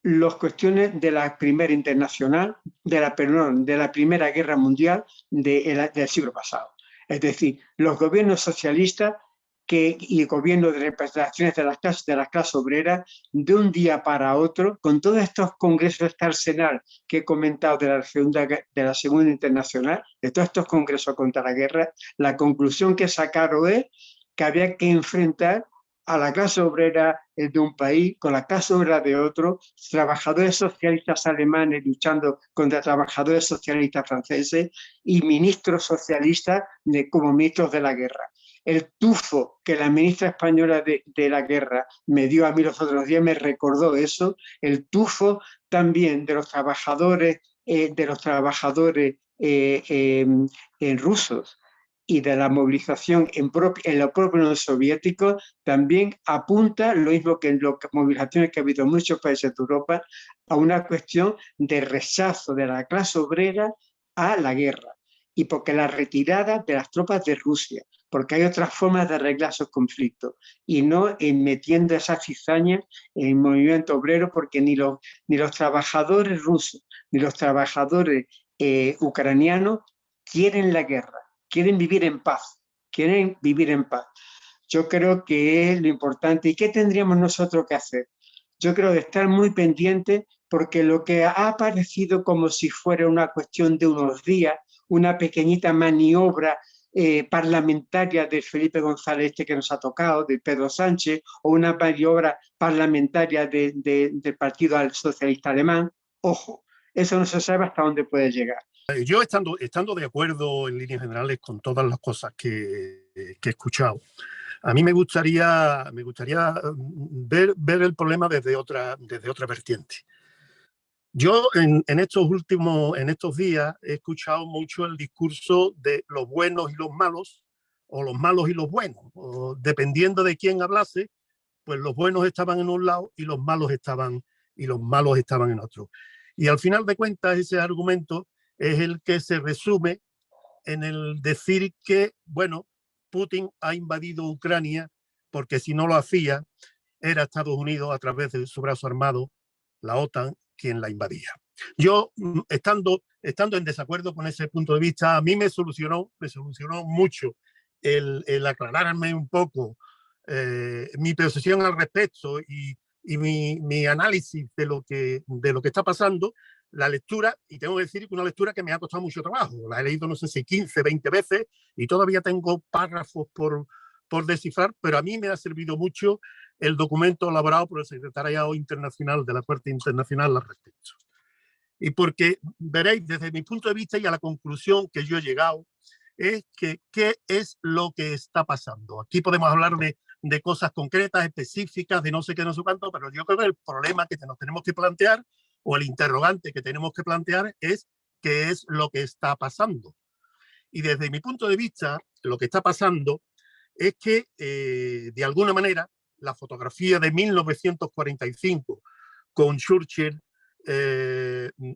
las cuestiones de la Primera Internacional, de la Primera Guerra Mundial del siglo pasado. Es decir, los gobiernos socialistas y gobiernos de representaciones de las clases obreras, de un día para otro, con todos estos congresos, este arsenal que he comentado de la Segunda Internacional, de todos estos congresos contra la guerra, la conclusión que sacaron es que había que enfrentar a la clase obrera de un país con la clase obrera de otro, trabajadores socialistas alemanes luchando contra trabajadores socialistas franceses y ministros socialistas como ministros de la guerra. El tufo que la ministra española de la guerra me dio a mí los otros días me recordó eso, el tufo también de los trabajadores rusos y de la movilización en la propia Unión Soviética también apunta, lo mismo que en las movilizaciones que ha habido en muchos países de Europa, a una cuestión de rechazo de la clase obrera a la guerra y porque la retirada de las tropas de Rusia, porque hay otras formas de arreglar esos conflictos y no metiendo esas cizañas en el movimiento obrero, porque ni los trabajadores rusos ni los trabajadores ucranianos quieren la guerra, quieren vivir en paz, Yo creo que es lo importante. ¿Y qué tendríamos nosotros que hacer? Yo creo de estar muy pendientes, porque lo que ha aparecido como si fuera una cuestión de unos días, una pequeñita maniobra parlamentaria de Felipe González que nos ha tocado, de Pedro Sánchez, o una maniobra parlamentaria del Partido Socialista Alemán, ojo, eso no se sabe hasta dónde puede llegar. Yo estando de acuerdo en líneas generales con todas las cosas que he escuchado, a mí me gustaría ver el problema desde otra vertiente. Yo en estos días he escuchado mucho el discurso de los buenos y los malos, o los malos y los buenos, o dependiendo de quién hablase, pues los buenos estaban en un lado y los malos estaban en otro. Y al final de cuentas ese argumento es el que se resume en el decir que, bueno, Putin ha invadido Ucrania porque si no lo hacía era Estados Unidos a través de su brazo armado, la OTAN, quien la invadía. Yo, estando en desacuerdo con ese punto de vista, a mí me solucionó mucho el aclararme un poco mi posición al respecto y mi análisis de lo que está pasando, la lectura, y tengo que decir que una lectura que me ha costado mucho trabajo. La he leído no sé si 15, 20 veces y todavía tengo párrafos por descifrar, pero a mí me ha servido mucho el documento elaborado por el Secretariado Internacional de la Corte Internacional al respecto. Y porque veréis, desde mi punto de vista y a la conclusión que yo he llegado, es que qué es lo que está pasando. Aquí podemos hablar de cosas concretas, específicas, de no sé qué, no sé cuánto, pero yo creo que el problema que nos tenemos que plantear, o el interrogante que tenemos que plantear, es qué es lo que está pasando. Y desde mi punto de vista, lo que está pasando es que, de alguna manera, la fotografía de 1945 con Churchill,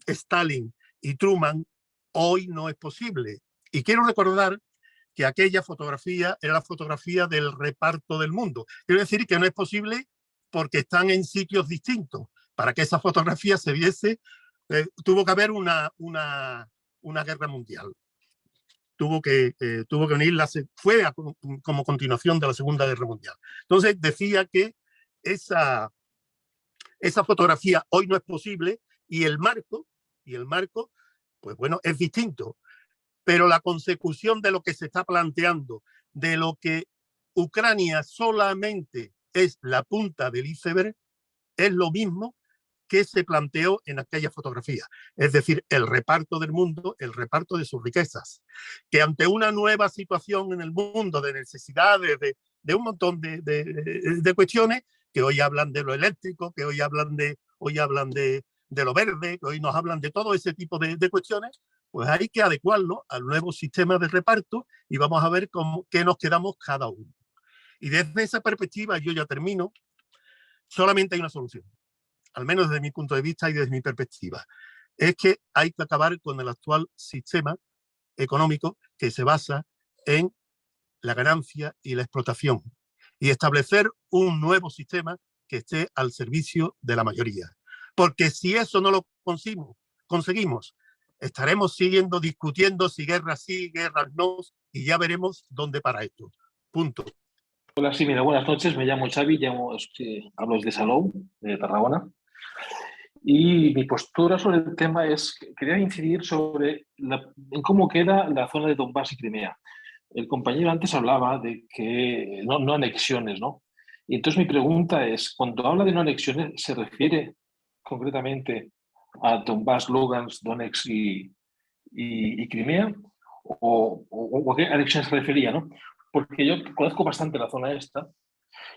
Stalin y Truman hoy no es posible. Y quiero recordar que aquella fotografía era la fotografía del reparto del mundo. Quiero decir que no es posible porque están en sitios distintos. Para que esa fotografía se viese, tuvo que haber una guerra mundial. Tuvo que venir, fue como continuación de la Segunda Guerra Mundial. Entonces decía que esa fotografía hoy no es posible y el marco, pues bueno, es distinto. Pero la consecución de lo que se está planteando, de lo que Ucrania solamente es la punta del iceberg, es lo mismo que se planteó en aquella fotografía. Es decir, el reparto del mundo, el reparto de sus riquezas. Que ante una nueva situación en el mundo de necesidades, de un montón de cuestiones, que hoy hablan de lo eléctrico, que hoy hablan de lo verde, que hoy nos hablan de todo ese tipo de cuestiones, pues hay que adecuarlo al nuevo sistema de reparto y vamos a ver qué nos quedamos cada uno. Y desde esa perspectiva, yo ya termino, solamente hay una solución, al menos desde mi punto de vista y desde mi perspectiva, es que hay que acabar con el actual sistema económico que se basa en la ganancia y la explotación y establecer un nuevo sistema que esté al servicio de la mayoría. Porque si eso no lo conseguimos, estaremos siguiendo discutiendo si guerras sí, guerras no, y ya veremos dónde para esto. Punto. Hola, sí, mira, buenas noches. Me llamo Xavi, hablo desde Salou, de Tarragona. Y mi postura sobre el tema es que quería incidir en cómo queda la zona de Donbass y Crimea. El compañero antes hablaba de que no anexiones, ¿no? Y entonces mi pregunta es, cuando habla de no anexiones, ¿se refiere concretamente a Donbass, Lugansk, Donetsk y Crimea? ¿O a qué anexión se refería, no? Porque yo conozco bastante la zona esta.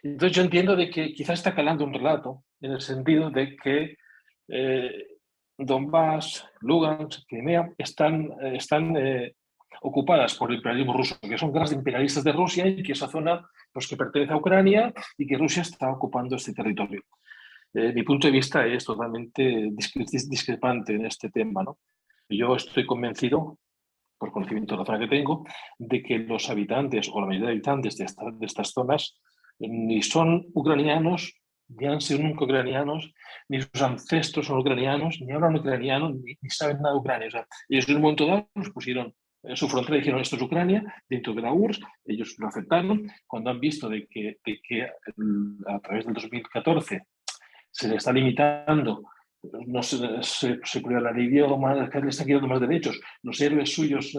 Entonces yo entiendo de que quizás está calando un relato en el sentido de que Donbass, Lugansk, Crimea están ocupadas por el imperialismo ruso, que son grandes imperialistas de Rusia y que esa zona pues, que pertenece a Ucrania y que Rusia está ocupando este territorio. Mi punto de vista es totalmente discrepante en este tema, ¿no? Yo estoy convencido, por conocimiento de la zona que tengo, de que los habitantes o la mayoría de habitantes de estas zonas ni son ucranianos, ni han sido nunca ucranianos, ni sus ancestros son ucranianos, ni hablan ucraniano, ni saben nada de Ucrania. O sea, ellos en un momento dado nos pusieron su frontera y dijeron esto es Ucrania, dentro de la URSS, ellos lo aceptaron. Cuando han visto de que a través del 2014 se le está limitando, no se cuida el idioma, le están quitando más derechos, los héroes suyos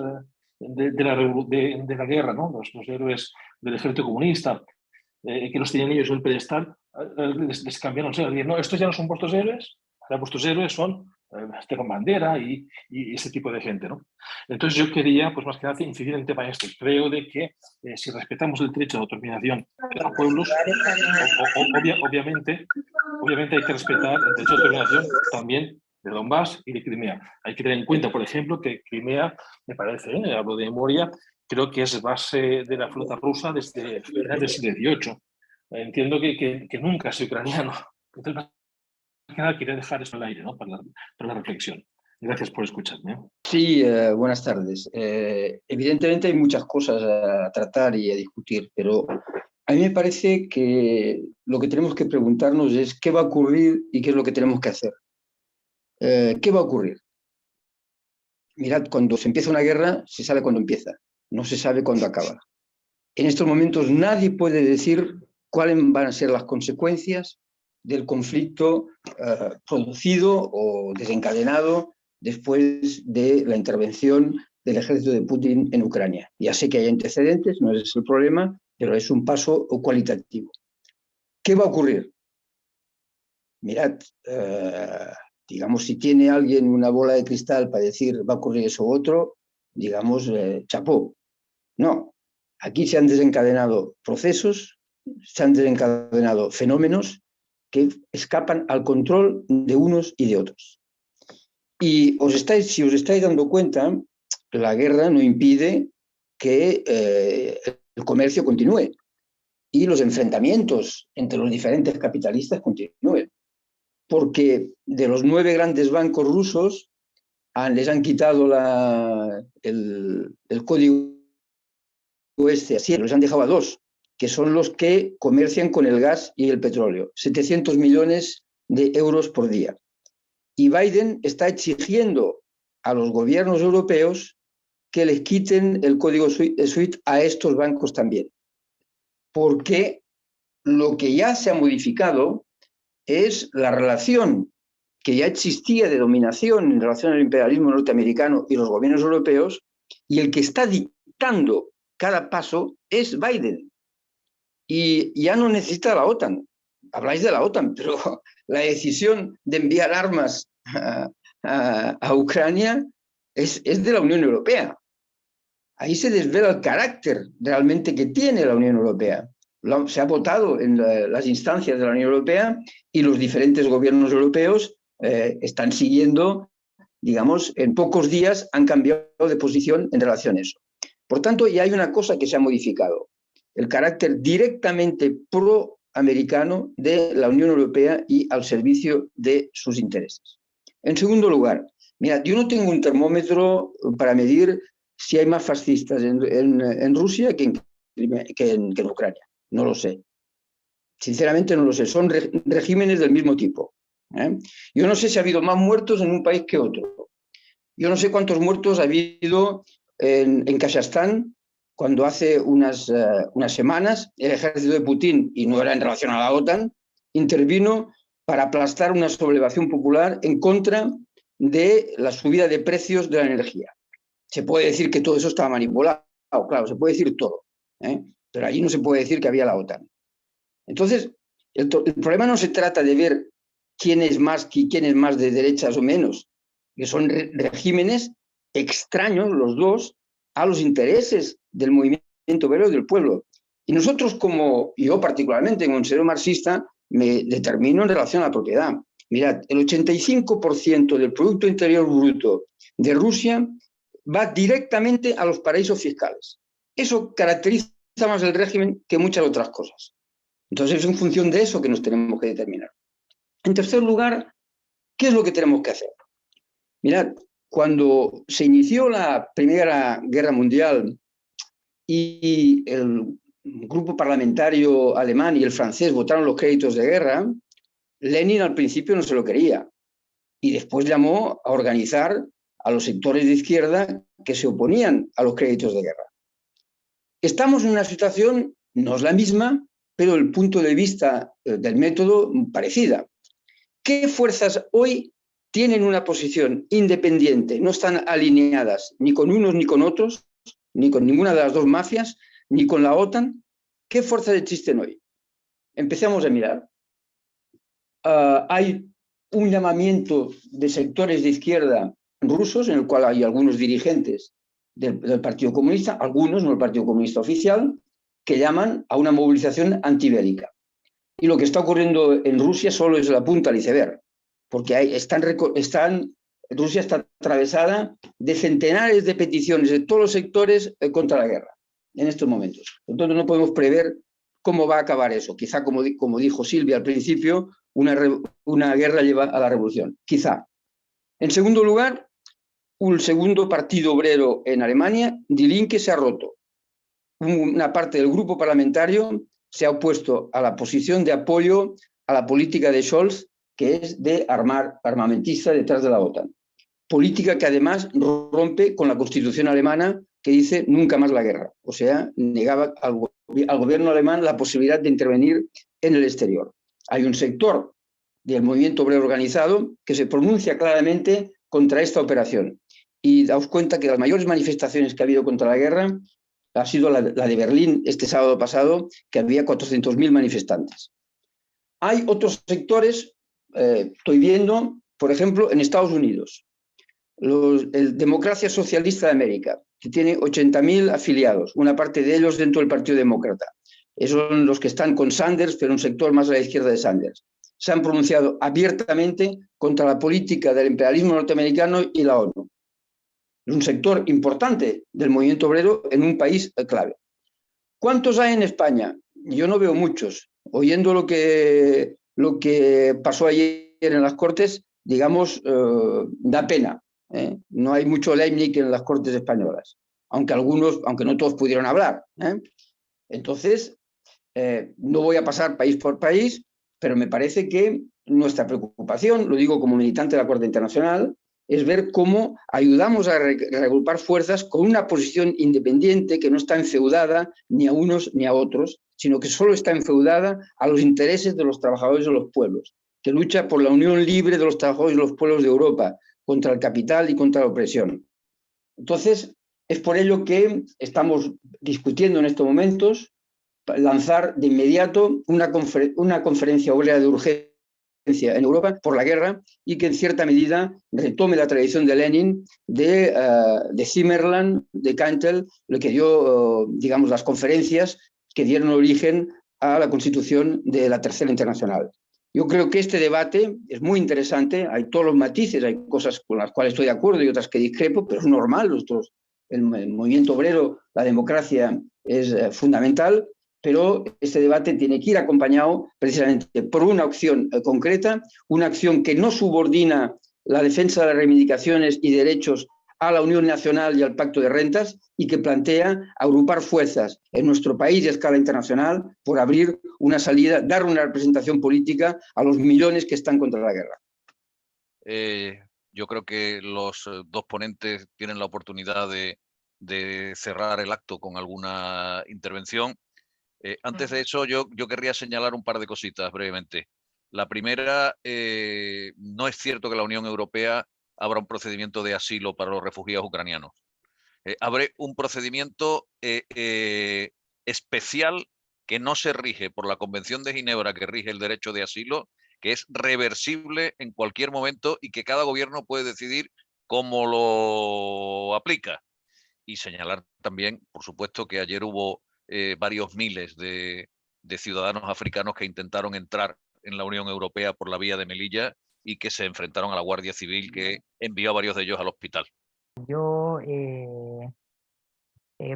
de la guerra, ¿no? los héroes del ejército comunista, que los tenían ellos en el pedestal, les cambiaron. No, estos ya no son vuestros héroes, ahora vuestros héroes son Esteban Bandera y ese tipo de gente, ¿no? Entonces yo quería, pues más que nada, incidir en el tema este. Creo de que si respetamos el derecho de autodeterminación de los pueblos, obviamente hay que respetar el derecho de autodeterminación también de Donbass y de Crimea. Hay que tener en cuenta, por ejemplo, que Crimea, me parece, hablo de memoria, creo que es base de la flota rusa desde finales del siglo XVIII. Entiendo que nunca ha sido ucraniano. Entonces, quería dejar eso al aire, ¿no? para la reflexión. Gracias por escucharme. Sí, buenas tardes. Evidentemente hay muchas cosas a tratar y a discutir, pero a mí me parece que lo que tenemos que preguntarnos es qué va a ocurrir y qué es lo que tenemos que hacer. ¿Qué va a ocurrir? Mirad, cuando se empieza una guerra, se sabe cuándo empieza, no se sabe cuándo acaba. En estos momentos nadie puede decir cuáles van a ser las consecuencias del conflicto producido o desencadenado después de la intervención del ejército de Putin en Ucrania. Ya sé que hay antecedentes, no es el problema, pero es un paso cualitativo. ¿Qué va a ocurrir? Mirad, digamos, si tiene alguien una bola de cristal para decir va a ocurrir eso u otro, digamos, chapó. No, aquí se han desencadenado procesos, se han desencadenado fenómenos que escapan al control de unos y de otros. Y si os estáis dando cuenta, la guerra no impide que el comercio continúe y los enfrentamientos entre los diferentes capitalistas continúen. Porque de los 9 grandes bancos rusos les han quitado el código así, los han dejado a 2, que son los que comercian con el gas y el petróleo, 700 millones de euros por día. Y Biden está exigiendo a los gobiernos europeos que les quiten el código SWIFT a estos bancos también. Porque lo que ya se ha modificado es la relación que ya existía de dominación en relación al imperialismo norteamericano y los gobiernos europeos, y el que está dictando cada paso es Biden. Y ya no necesita la OTAN. Habláis de la OTAN, pero la decisión de enviar armas a Ucrania es de la Unión Europea. Ahí se desvela el carácter realmente que tiene la Unión Europea. Se ha votado en las instancias de la Unión Europea y los diferentes gobiernos europeos están siguiendo, digamos, en pocos días han cambiado de posición en relación a eso. Por tanto, ya hay una cosa que se ha modificado, el carácter directamente pro-americano de la Unión Europea y al servicio de sus intereses. En segundo lugar, mira, yo no tengo un termómetro para medir si hay más fascistas en Rusia que en Ucrania. No lo sé. Sinceramente no lo sé. Son regímenes del mismo tipo. Yo no sé si ha habido más muertos en un país que otro. Yo no sé cuántos muertos ha habido en Kazajstán cuando hace unas semanas el ejército de Putin, y no era en relación a la OTAN, intervino para aplastar una sublevación popular en contra de la subida de precios de la energía. Se puede decir que todo eso estaba manipulado, claro, se puede decir todo, pero allí no se puede decir que había la OTAN. Entonces, el problema no se trata de ver quién es más de derechas o menos, que son regímenes extraños los dos a los intereses del movimiento obrero y del pueblo. Y nosotros, yo particularmente, como ser marxista, me determino en relación a la propiedad. Mirad, el 85% del Producto Interior Bruto de Rusia va directamente a los paraísos fiscales. Eso caracteriza más el régimen que muchas otras cosas. Entonces es en función de eso que nos tenemos que determinar. En tercer lugar, ¿qué es lo que tenemos que hacer? Mirad, cuando se inició la Primera Guerra Mundial y el grupo parlamentario alemán y el francés votaron los créditos de guerra, Lenin al principio no se lo quería y después llamó a organizar a los sectores de izquierda que se oponían a los créditos de guerra. Estamos en una situación, no es la misma, pero el punto de vista del método parecida. ¿Qué fuerzas hoy tienen una posición independiente, no están alineadas ni con unos ni con otros, ni con ninguna de las dos mafias, ni con la OTAN? ¿Qué fuerzas existen hoy? Empecemos a mirar. Hay un llamamiento de sectores de izquierda rusos, en el cual hay algunos dirigentes del Partido Comunista, algunos, no el Partido Comunista oficial, que llaman a una movilización antibélica. Y lo que está ocurriendo en Rusia solo es la punta del iceberg, porque Rusia está atravesada de centenares de peticiones de todos los sectores contra la guerra en estos momentos. Entonces no podemos prever cómo va a acabar eso. Quizá, como dijo Silvia al principio, una guerra lleva a la revolución. Quizá. En segundo lugar, un segundo partido obrero en Alemania, Die Linke, se ha roto. Una parte del grupo parlamentario se ha opuesto a la posición de apoyo a la política de Scholz, que es de armamentista detrás de la OTAN. Política que además rompe con la Constitución alemana, que dice nunca más la guerra. O sea, negaba al gobierno alemán la posibilidad de intervenir en el exterior. Hay un sector del movimiento obrero organizado que se pronuncia claramente contra esta operación. Y daos cuenta que las mayores manifestaciones que ha habido contra la guerra ha sido la de Berlín este sábado pasado, que había 400.000 manifestantes. Hay otros sectores, estoy viendo, por ejemplo, en Estados Unidos, el Democracia Socialista de América, que tiene 80.000 afiliados, una parte de ellos dentro del Partido Demócrata. Esos son los que están con Sanders, pero un sector más a la izquierda de Sanders. Se han pronunciado abiertamente contra la política del imperialismo norteamericano y la ONU. Es un sector importante del movimiento obrero en un país clave. ¿Cuántos hay en España? Yo no veo muchos. Oyendo lo que pasó ayer en las Cortes, digamos, da pena. No hay mucho Leibniz en las Cortes españolas, aunque no todos pudieron hablar. Entonces, no voy a pasar país por país, pero me parece que nuestra preocupación, lo digo como militante de la Corte Internacional, es ver cómo ayudamos a reagrupar fuerzas con una posición independiente que no está enfeudada ni a unos ni a otros, sino que solo está enfeudada a los intereses de los trabajadores de los pueblos, que lucha por la unión libre de los trabajadores de los pueblos de Europa contra el capital y contra la opresión. Entonces, es por ello que estamos discutiendo en estos momentos lanzar de inmediato una conferencia obrera de urgencia en Europa por la guerra y que en cierta medida retome la tradición de Lenin, de Zimmerland, de Cantel, lo que dio, digamos, las conferencias que dieron origen a la constitución de la Tercera Internacional. Yo creo que este debate es muy interesante, hay todos los matices, hay cosas con las cuales estoy de acuerdo y otras que discrepo, pero es normal, el movimiento obrero, la democracia es fundamental, pero este debate tiene que ir acompañado precisamente por una acción concreta, una acción que no subordina la defensa de las reivindicaciones y derechos a la Unión Nacional y al Pacto de Rentas y que plantea agrupar fuerzas en nuestro país y a escala internacional por abrir una salida, dar una representación política a los millones que están contra la guerra. Yo creo que los dos ponentes tienen la oportunidad de cerrar el acto con alguna intervención. Antes de eso, yo querría señalar un par de cositas brevemente. La primera, no es cierto que la Unión Europea abra un procedimiento de asilo para los refugiados ucranianos. Abre un procedimiento especial que no se rige por la Convención de Ginebra, que rige el derecho de asilo, que es reversible en cualquier momento y que cada gobierno puede decidir cómo lo aplica. Y señalar también, por supuesto, que ayer hubo varios miles de ciudadanos africanos que intentaron entrar en la Unión Europea por la vía de Melilla y que se enfrentaron a la Guardia Civil, que envió a varios de ellos al hospital. Yo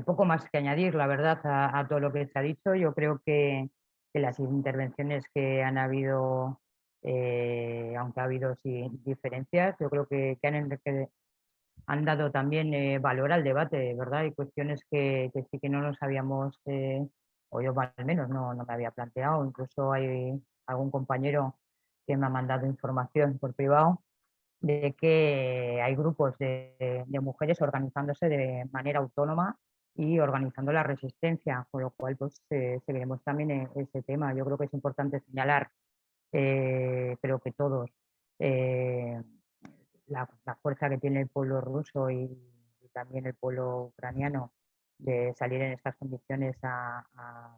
poco más que añadir, la verdad, a todo lo que se ha dicho. Yo creo que las intervenciones que han habido, aunque ha habido sí, diferencias, yo creo que han dado también valor al debate, ¿verdad? Hay cuestiones que sí que no nos habíamos, o yo al menos no me había planteado. Incluso hay algún compañero que me ha mandado información por privado de que hay grupos de mujeres organizándose de manera autónoma y organizando la resistencia, con lo cual pues seguiremos también en ese tema. Yo creo que es importante señalar, creo que todos, la fuerza que tiene el pueblo ruso y también el pueblo ucraniano de salir en estas condiciones a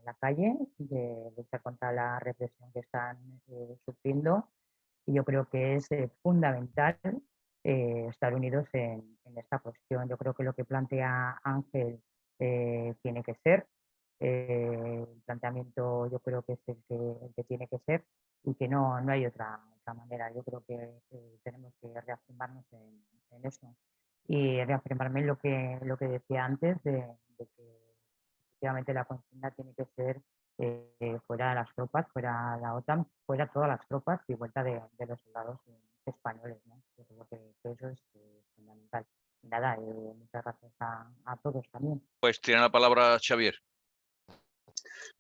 la calle, de luchar contra la represión que están sufriendo. Y yo creo que es fundamental estar unidos en esta cuestión. Yo creo que lo que plantea Ángel tiene que ser, el planteamiento yo creo que es el que tiene que ser y que no hay otra manera. Yo creo que tenemos que reafirmarnos en eso y reafirmarme en lo que decía antes de que efectivamente la consigna tiene que ser fuera las tropas, fuera la OTAN, fuera todas las tropas y vuelta de los soldados españoles, ¿no? Yo creo que eso es fundamental. Y nada, muchas gracias a todos también. Pues tiene la palabra Xavier.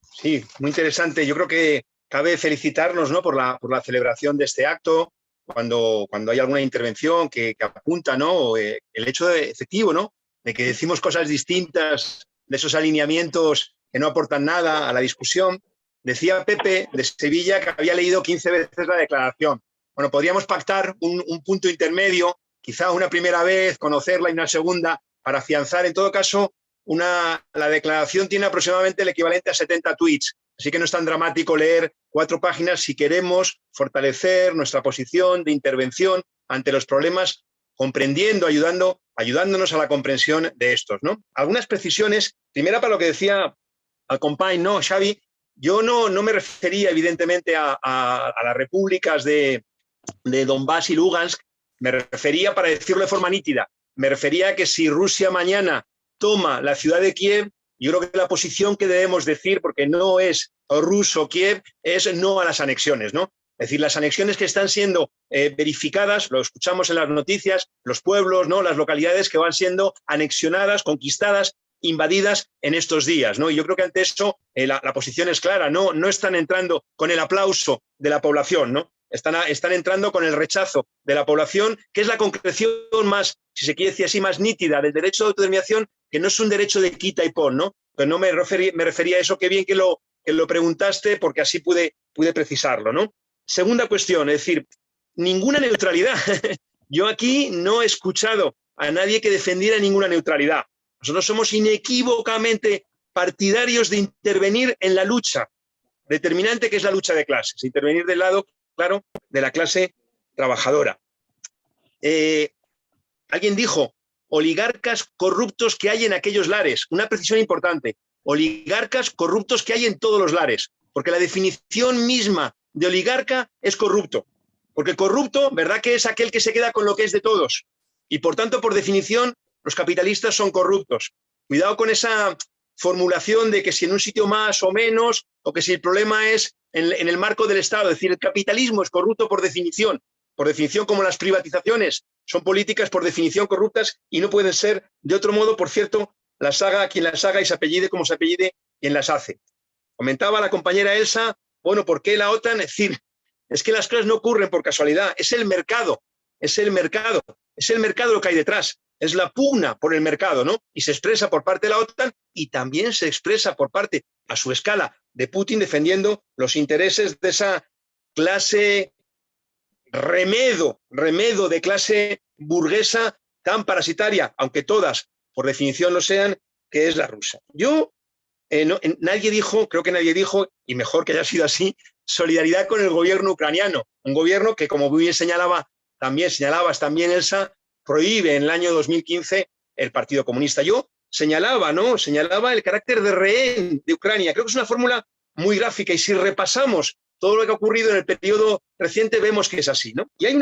Sí, muy interesante. Yo creo que cabe felicitarnos, ¿no?, por la celebración de este acto, cuando hay alguna intervención que apunta, ¿no?, el hecho efectivo, ¿no?, de que decimos cosas distintas, de esos alineamientos que no aportan nada a la discusión. Decía Pepe de Sevilla que había leído 15 veces la declaración. Bueno, podríamos pactar un punto intermedio, quizá una primera vez, conocerla y una segunda, para afianzar. En todo caso, la declaración tiene aproximadamente el equivalente a 70 tweets, así que no es tan dramático leer 4 páginas si queremos fortalecer nuestra posición de intervención ante los problemas comprendiendo, ayudándonos a la comprensión de estos, ¿no? Algunas precisiones, primera para lo que decía al compañero, ¿no? Xavi, yo no me refería evidentemente a las repúblicas de Donbass y Lugansk, me refería, para decirlo de forma nítida, me refería a que si Rusia mañana toma la ciudad de Kiev, yo creo que la posición que debemos decir, porque no es ruso Kiev, es no a las anexiones, ¿no? Es decir, las anexiones que están siendo verificadas, lo escuchamos en las noticias, los pueblos, ¿no? Las localidades que van siendo anexionadas, conquistadas, invadidas en estos días, ¿no? Y yo creo que ante eso la posición es clara, no están entrando con el aplauso de la población, ¿no? Están entrando con el rechazo de la población, que es la concreción más, si se quiere decir así, más nítida del derecho de autodeterminación, que no es un derecho de quita y pon, ¿no? Pero no me refería a eso, qué bien que lo preguntaste, porque así pude precisarlo, ¿no? Segunda cuestión, es decir, ninguna neutralidad. Yo aquí no he escuchado a nadie que defendiera ninguna neutralidad. Nosotros somos inequívocamente partidarios de intervenir en la lucha determinante que es la lucha de clases, intervenir del lado, claro, de la clase trabajadora. Alguien dijo, oligarcas corruptos que hay en aquellos lares. Una precisión importante, oligarcas corruptos que hay en todos los lares, porque la definición misma de oligarca es corrupto, porque corrupto, ¿verdad?, que es aquel que se queda con lo que es de todos, y por tanto, por definición, los capitalistas son corruptos. Cuidado con esa formulación de que si en un sitio más o menos, o que si el problema es en el marco del Estado. Es decir, el capitalismo es corrupto por definición como las privatizaciones son políticas por definición corruptas y no pueden ser de otro modo. Por cierto, quien las haga y se apellide como se apellide, quien las hace. Comentaba la compañera Elsa, bueno, ¿por qué la OTAN? Es decir, es que las cosas no ocurren por casualidad, es el mercado lo que hay detrás. Es la pugna por el mercado, ¿no? Y se expresa por parte de la OTAN y también se expresa por parte, a su escala, de Putin defendiendo los intereses de esa clase remedo de clase burguesa tan parasitaria, aunque todas, por definición lo sean, que es la rusa. Nadie dijo, creo que nadie dijo, y mejor que haya sido así, solidaridad con el gobierno ucraniano. Un gobierno que, como muy bien señalabas también, Elsa, prohíbe en el año 2015 el Partido Comunista. Yo señalaba el carácter de rehén de Ucrania. Creo que es una fórmula muy gráfica y si repasamos todo lo que ha ocurrido en el periodo reciente vemos que es así, ¿no? Y hay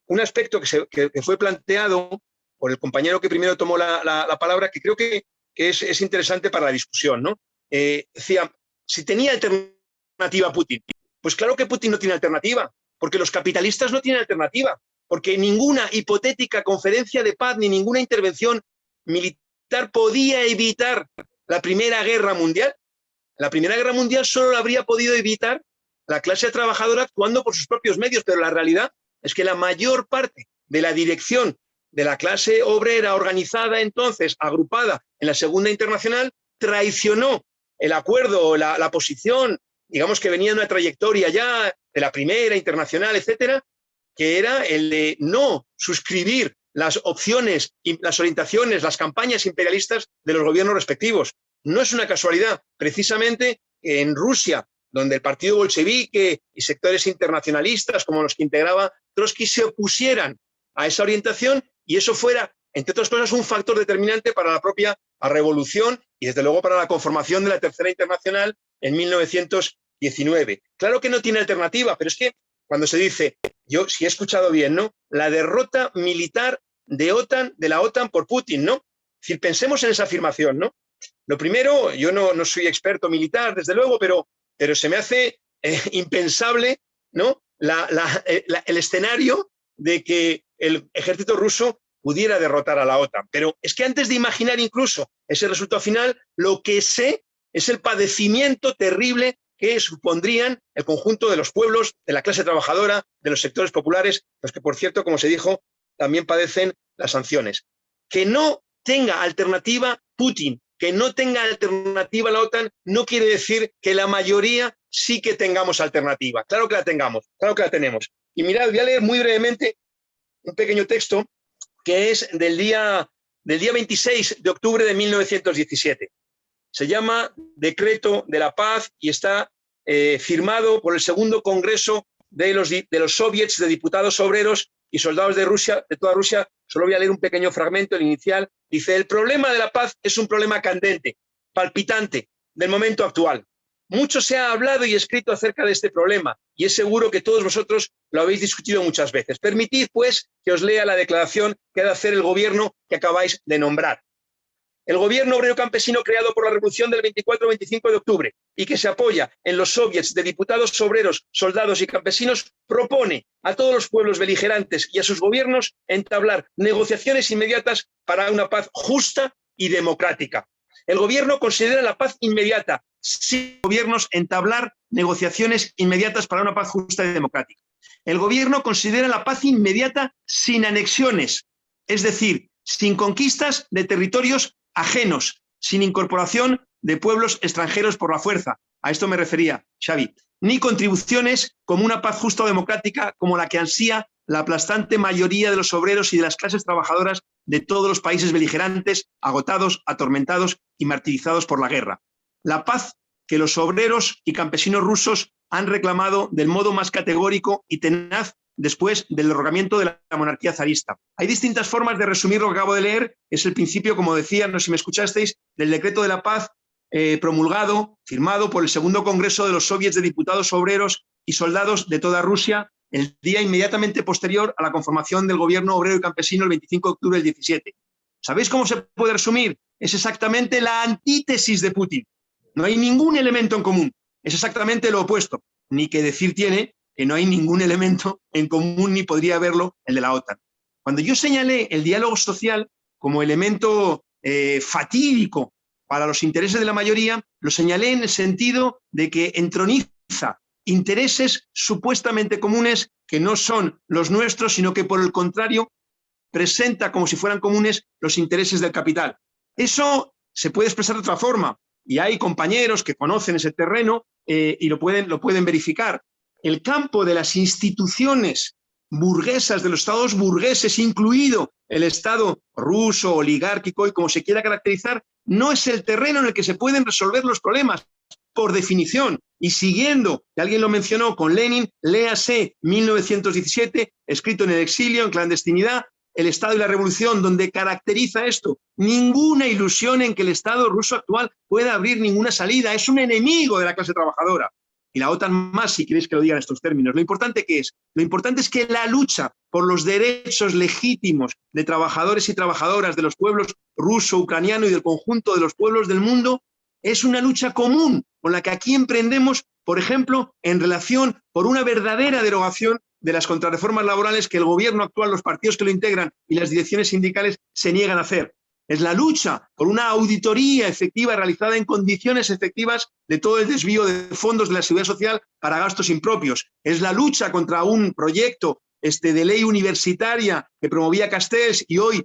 un aspecto que fue planteado por el compañero que primero tomó la palabra que creo que es interesante para la discusión, ¿no? Decía, si tenía alternativa Putin. Pues claro que Putin no tiene alternativa, porque los capitalistas no tienen alternativa. Porque ninguna hipotética conferencia de paz ni ninguna intervención militar podía evitar la Primera Guerra Mundial. La Primera Guerra Mundial solo la habría podido evitar la clase trabajadora actuando por sus propios medios, pero la realidad es que la mayor parte de la dirección de la clase obrera organizada entonces, agrupada en la Segunda Internacional, traicionó el acuerdo, la posición, digamos que venía de una trayectoria ya de la Primera Internacional, etcétera, que era el de no suscribir las opciones, las orientaciones, las campañas imperialistas de los gobiernos respectivos. No es una casualidad, precisamente en Rusia, donde el partido bolchevique y sectores internacionalistas como los que integraba Trotsky se opusieran a esa orientación y eso fuera, entre otras cosas, un factor determinante para la propia revolución y desde luego para la conformación de la Tercera Internacional en 1919. Claro que no tiene alternativa, pero es que cuando se dice, yo si he escuchado bien, ¿no?, la derrota militar de la OTAN por Putin, ¿no? Es decir, pensemos en esa afirmación, ¿no? Lo primero, yo no soy experto militar, desde luego, pero se me hace impensable, ¿no?, el escenario de que el ejército ruso pudiera derrotar a la OTAN. Pero es que antes de imaginar incluso ese resultado final, lo que sé es el padecimiento terrible que supondrían el conjunto de los pueblos, de la clase trabajadora, de los sectores populares, los que, por cierto, como se dijo, también padecen las sanciones. Que no tenga alternativa Putin, que no tenga alternativa la OTAN, no quiere decir que la mayoría sí que tengamos alternativa. Claro que la tengamos, claro que la tenemos. Y mirad, voy a leer muy brevemente un pequeño texto que es del día 26 de octubre de 1917. Se llama Decreto de la Paz y está firmado por el segundo Congreso de los Soviets de Diputados Obreros y soldados de Rusia, de toda Rusia. Solo voy a leer un pequeño fragmento, el inicial. Dice: el problema de la paz es un problema candente, palpitante, del momento actual. Mucho se ha hablado y escrito acerca de este problema, y es seguro que todos vosotros lo habéis discutido muchas veces. Permitid, pues, que os lea la declaración que ha de hacer el gobierno que acabáis de nombrar. El gobierno obrero campesino creado por la revolución del 24-25 de octubre y que se apoya en los soviets de diputados obreros, soldados y campesinos, propone a todos los pueblos beligerantes y a sus gobiernos entablar negociaciones inmediatas para una paz justa y democrática. El gobierno considera la paz inmediata, sin gobiernos entablar negociaciones inmediatas para una paz justa y democrática. El gobierno considera la paz inmediata sin anexiones, es decir, sin conquistas de territorios ajenos, sin incorporación de pueblos extranjeros por la fuerza. A esto me refería, Xavi. Ni contribuciones como una paz justa o democrática como la que ansía la aplastante mayoría de los obreros y de las clases trabajadoras de todos los países beligerantes, agotados, atormentados y martirizados por la guerra. La paz que los obreros y campesinos rusos han reclamado del modo más categórico y tenaz después del derrocamiento de la monarquía zarista. Hay distintas formas de resumir lo que acabo de leer. Es el principio, como decía, no sé si me escuchasteis, del decreto de la paz promulgado, firmado por el segundo congreso de los soviets de diputados obreros y soldados de toda Rusia, el día inmediatamente posterior a la conformación del gobierno obrero y campesino el 25 de octubre del 17. ¿Sabéis cómo se puede resumir? Es exactamente la antítesis de Putin. No hay ningún elemento en común. Es exactamente lo opuesto. Ni que decir tiene que no hay ningún elemento en común, ni podría haberlo el de la OTAN. Cuando yo señalé el diálogo social como elemento fatídico para los intereses de la mayoría, lo señalé en el sentido de que entroniza intereses supuestamente comunes que no son los nuestros, sino que por el contrario presenta como si fueran comunes los intereses del capital. Eso se puede expresar de otra forma, y hay compañeros que conocen ese terreno y lo pueden verificar. El campo de las instituciones burguesas, de los estados burgueses, incluido el estado ruso, oligárquico y como se quiera caracterizar, no es el terreno en el que se pueden resolver los problemas, por definición. Y siguiendo, que alguien lo mencionó con Lenin, léase 1917, escrito en el exilio, en clandestinidad, el Estado y la Revolución, donde caracteriza esto. Ninguna ilusión en que el Estado ruso actual pueda abrir ninguna salida. Es un enemigo de la clase trabajadora. Y la OTAN más, si queréis que lo diga en estos términos. Lo importante es que la lucha por los derechos legítimos de trabajadores y trabajadoras de los pueblos ruso, ucraniano y del conjunto de los pueblos del mundo es una lucha común con la que aquí emprendemos, por ejemplo, en relación por una verdadera derogación de las contrarreformas laborales que el gobierno actual, los partidos que lo integran y las direcciones sindicales se niegan a hacer. Es la lucha por una auditoría efectiva realizada en condiciones efectivas de todo el desvío de fondos de la seguridad social para gastos impropios. Es la lucha contra un proyecto de ley universitaria que promovía Castells y hoy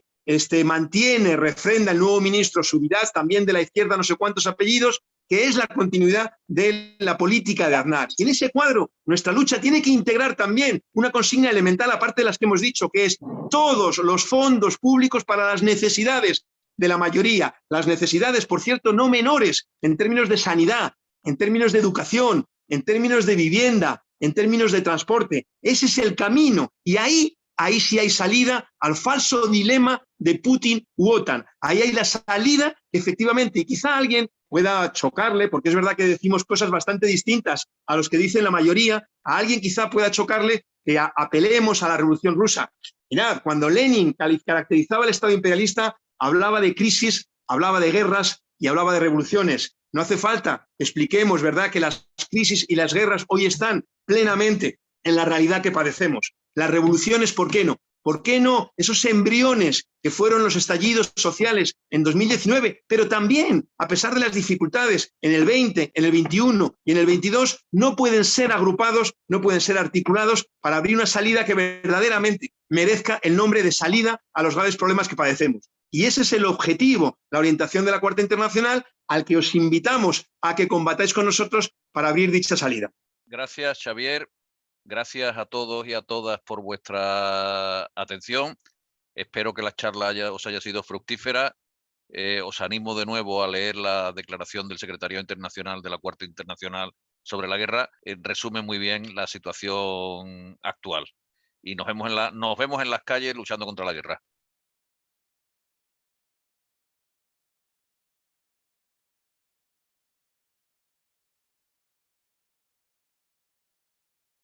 mantiene, refrenda el nuevo ministro Subirats, también de la izquierda, no sé cuántos apellidos, que es la continuidad de la política de Aznar. Y en ese cuadro, nuestra lucha tiene que integrar también una consigna elemental, aparte de las que hemos dicho, que es todos los fondos públicos para las necesidades de la mayoría. Las necesidades, por cierto, no menores en términos de sanidad, en términos de educación, en términos de vivienda, en términos de transporte. Ese es el camino. Y ahí sí hay salida al falso dilema de Putin u OTAN. Ahí hay la salida, efectivamente, y quizá alguien pueda chocarle, porque es verdad que decimos cosas bastante distintas a los que dicen la mayoría, a alguien quizá pueda chocarle que apelemos a la Revolución Rusa. Mirad, cuando Lenin caracterizaba el Estado imperialista, hablaba de crisis, hablaba de guerras y hablaba de revoluciones. No hace falta que expliquemos, ¿verdad?, que las crisis y las guerras hoy están plenamente en la realidad que padecemos. Las revoluciones, ¿por qué no? ¿Por qué no esos embriones que fueron los estallidos sociales en 2019, pero también, a pesar de las dificultades, en el 20, en el 21 y en el 22, no pueden ser agrupados, no pueden ser articulados para abrir una salida que verdaderamente merezca el nombre de salida a los graves problemas que padecemos? Y ese es el objetivo, la orientación de la Cuarta Internacional, al que os invitamos a que combatáis con nosotros para abrir dicha salida. Gracias, Xavier. Gracias a todos y a todas por vuestra atención. Espero que la charla os haya sido fructífera. Os animo de nuevo a leer la declaración del secretario internacional de la Cuarta Internacional sobre la guerra. Resume muy bien la situación actual. y nos vemos en las calles luchando contra la guerra.